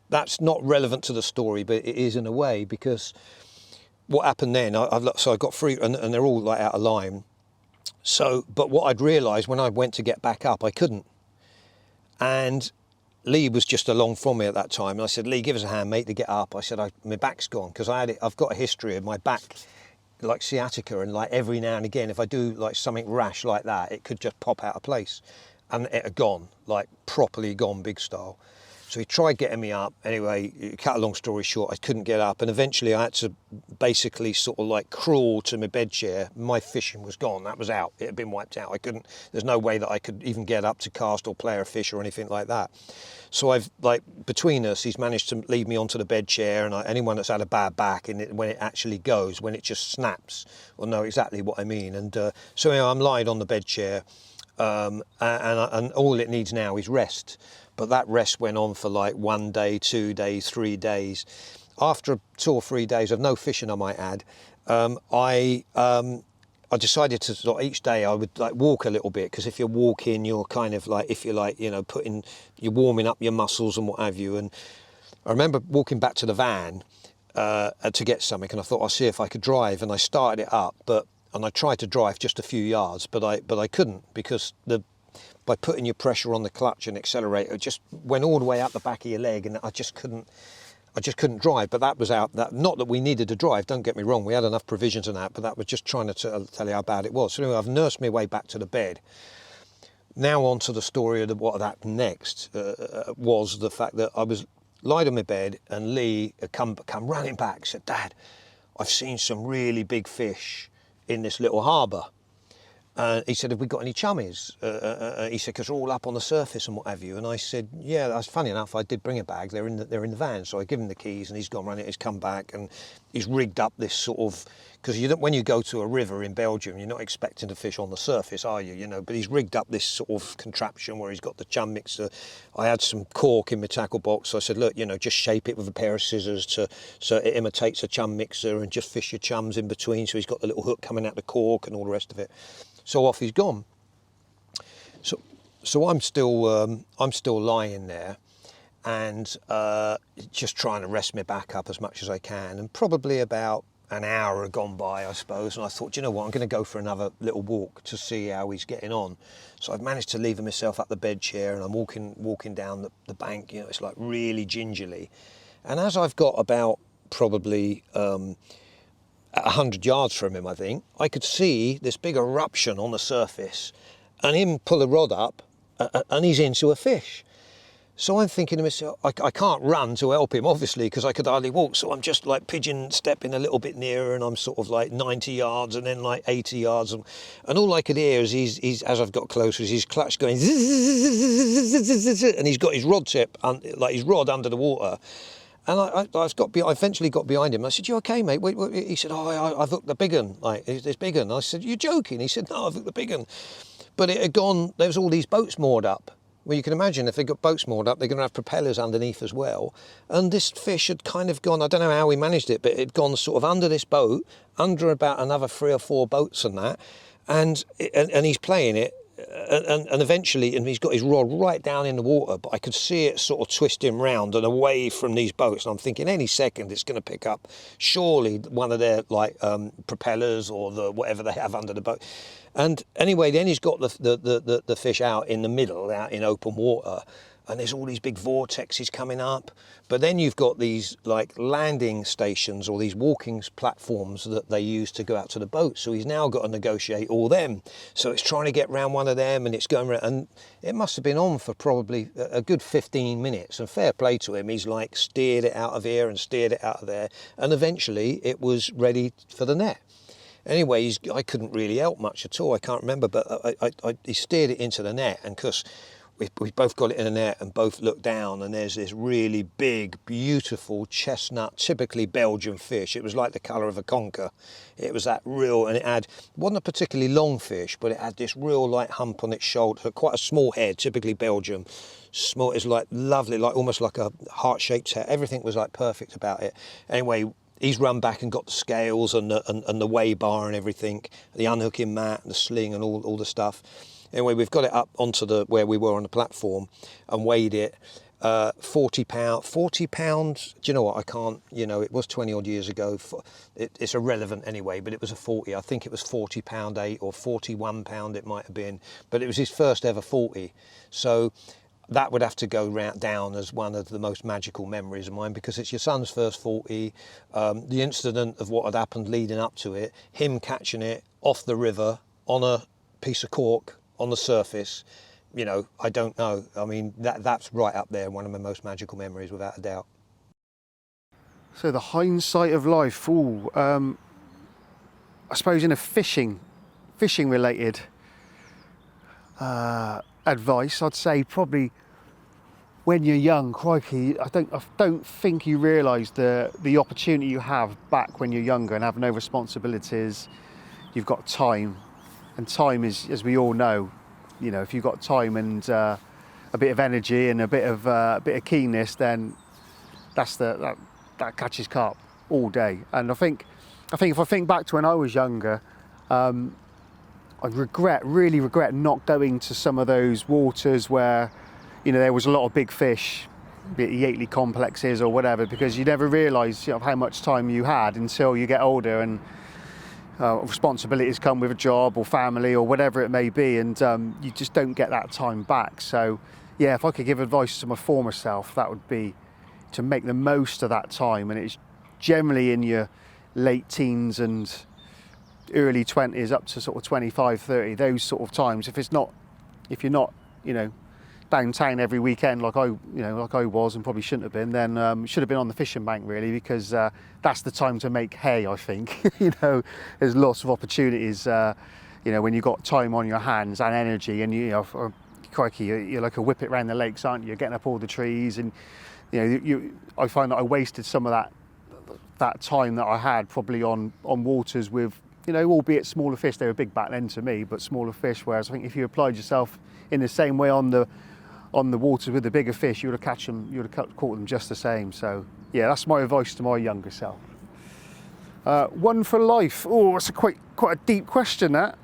that's not relevant to the story, but it is in a way, because what happened then, so I got 3, and they're all like out of line. So, but what I'd realised when I went to get back up, I couldn't. And Lee was just along from me at that time, and I said, Lee, give us a hand, mate, to get up. I said, my back's gone, because I've got a history of my back, like sciatica, and like every now and again, if I do like something rash like that, it could just pop out of place, and it had gone, like properly gone, big style. So he tried getting me up. Anyway, cut a long story short, I couldn't get up, and eventually I had to basically sort of like crawl to my bed chair. My fishing was gone, that was out, it had been wiped out. There's no way that I could even get up to cast or play a fish or anything like that. So I've, like, between us, he's managed to lead me onto the bed chair, and anyone that's had a bad back, and when it actually goes, when it just snaps, will know exactly what I mean. And so anyway, I'm lying on the bed chair, and all it needs now is rest. But that rest went on for like 1 day, 2 days, 3 days. After 2 or 3 days of no fishing, I might add, I decided to sort of each day I would like walk a little bit, because if you're walking, you're kind of like, if you're like, you know, you're warming up your muscles and what have you. And I remember walking back to the van to get something, and I thought I'll see if I could drive, and I started it up, and I tried to drive just a few yards, but I couldn't, because by putting your pressure on the clutch and accelerator, it just went all the way out the back of your leg, and I just couldn't drive. But that was out, not that we needed to drive, don't get me wrong, we had enough provisions and that, but that was just trying to tell you how bad it was. So anyway, I've nursed my way back to the bed. Now on to the story of what had happened next, was the fact that I was lied on my bed and Lee had come running back, said, "Dad, I've seen some really big fish in this little harbour." He said, "Have we got any chummies?" He said, "Because they're all up on the surface and what have you." And I said, "Yeah, that's funny enough. I did bring a bag. They're in the van." So I give him the keys, and he's gone running. He's come back, and he's rigged up this sort of, because when you go to a river in Belgium, you're not expecting to fish on the surface, are you? You know, but he's rigged up this sort of contraption where he's got the chum mixer. I had some cork in my tackle box, so I said, "Look, you know, just shape it with a pair of scissors so it imitates a chum mixer, and just fish your chums in between." So he's got the little hook coming out the cork and all the rest of it. So off he's gone. So I'm still lying there, and just trying to rest my back up as much as I can. And probably about an hour had gone by, I suppose. And I thought, you know what, I'm going to go for another little walk to see how he's getting on. So I've managed to lever myself up the bed chair, and I'm walking down the bank. You know, it's like really gingerly. And as I've got about probably 100 yards from him, I think, I could see this big eruption on the surface and him pull a rod up and he's into a fish. So I'm thinking to myself, I can't run to help him, obviously, because I could hardly walk. So I'm just like pigeon stepping a little bit nearer, and I'm sort of like 90 yards and then like 80 yards. And all I could hear is he's as I've got closer, is his clutch going, and he's got his rod tip, like his rod under the water. And I eventually got behind him. I said, "You okay, mate?" He said, "Oh, I've hooked the big un, like this big un." I said, "You're joking?" He said, "No, I've hooked the big un." But it had gone, there was all these boats moored up. Well, you can imagine if they've got boats moored up, they're going to have propellers underneath as well. And this fish had kind of gone, I don't know how he managed it, but it had gone sort of under this boat, under about another 3 or 4 boats and that. And he's playing it. And eventually, and he's got his rod right down in the water, but I could see it sort of twisting round and away from these boats. And I'm thinking any second it's going to pick up, surely, one of their like propellers or the whatever they have under the boat. And anyway, then he's got the fish out in the middle, out in open water, and there's all these big vortexes coming up. But then you've got these like landing stations or these walking platforms that they use to go out to the boat. So he's now got to negotiate all them. So it's trying to get round one of them, and it's going around, and it must have been on for probably a good 15 minutes. And fair play to him, he's like steered it out of here and steered it out of there, and eventually it was ready for the net. Anyway, I couldn't really help much at all. I can't remember, but he steered it into the net, and because we both got it in the net and both looked down, and there's this really big, beautiful chestnut, typically Belgian fish. It was like the colour of a conker. It was that real, and it wasn't a particularly long fish, but it had this real light hump on its shoulder, quite a small head, typically Belgian. Small, it's like lovely, like almost like a heart-shaped head. Everything was like perfect about it. Anyway, he's run back and got the scales and the weigh bar and everything, the unhooking mat, the sling and all the stuff. Anyway, we've got it up onto where we were on the platform and weighed it. 40 pounds. Do you know what? I can't, it was 20 odd years ago. It's irrelevant anyway, but it was a 40. I think it was 40 pound 8 or 41 pound it might have been, but it was his first ever 40. So that would have to go down as one of the most magical memories of mine, because it's your son's first 40, the incident of what had happened leading up to it, him catching it off the river on a piece of cork on the surface. I don't know. I mean, that's right up there, one of my most magical memories, without a doubt.
So the hindsight of life, I suppose in a fishing related advice, I'd say probably when you're young, crikey, I don't think you realise the opportunity you have back when you're younger and have no responsibilities. You've got time, and time is, as we all know, if you've got time and a bit of energy and a bit of keenness, then that catches carp all day. And I think if I think back to when I was younger, I really regret not going to some of those waters where, there was a lot of big fish, be it the Yateley complexes or whatever, because you never realise how much time you had until you get older and responsibilities come with a job or family or whatever it may be, and you just don't get that time back. So yeah, if I could give advice to my former self, that would be to make the most of that time. And it's generally in your late teens and early 20s up to sort of 25, 30, those sort of times. If it's not if you're not, you know, downtown every weekend like I was and probably shouldn't have been, then should have been on the fishing bank really, because that's the time to make hay, I think. You know, there's lots of opportunities, you know, when you've got time on your hands and energy, and you know, crikey, you're like a whip it round the lakes, aren't you? You're getting up all the trees, and you know, I find that I wasted some of that time that I had probably on waters with, you know, albeit smaller fish. They were big back then to me, but smaller fish. Whereas I think if you applied yourself in the same way on the waters with the bigger fish, you would have caught them just the same. So yeah, that's my advice to my younger self. One for life. Oh, that's quite a deep question, that.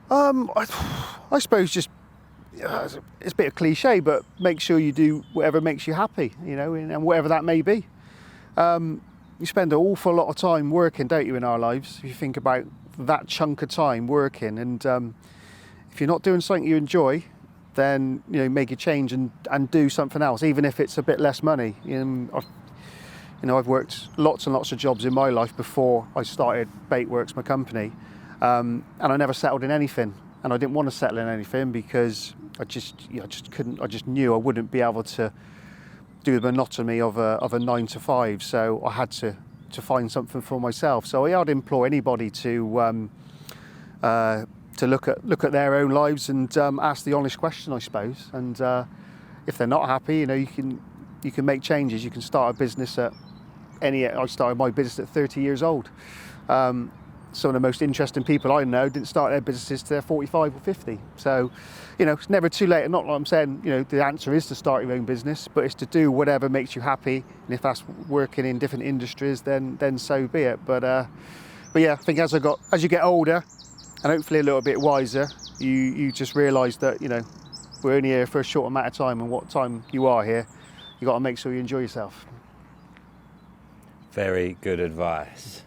I suppose just it's a bit of cliche, but make sure you do whatever makes you happy, you know, and whatever that may be. You spend an awful lot of time working, don't you, in our lives? If you think about that chunk of time working, and if you're not doing something you enjoy, then, you know, make a change and do something else, even if it's a bit less money. You know, I've worked lots and lots of jobs in my life before I started Baitworks, my company, and I never settled in anything, and I didn't want to settle in anything because I just couldn't. I just knew I wouldn't be able to do the monotony of a 9 to 5, so I had to find something for myself. So I'd implore anybody to look at their own lives and ask the honest question, I suppose. And if they're not happy, you know, you can make changes. You can start a business I started my business at 30 years old. Some of the most interesting people I know didn't start their businesses till they're 45 or 50. So, you know, it's never too late. Not like I'm saying, you know, the answer is to start your own business, but it's to do whatever makes you happy. And if that's working in different industries, then so be it. But yeah, I think as you get older and hopefully a little bit wiser, you just realise that, you know, we're only here for a short amount of time, and what time you are here, you got to make sure you enjoy yourself.
Very good advice.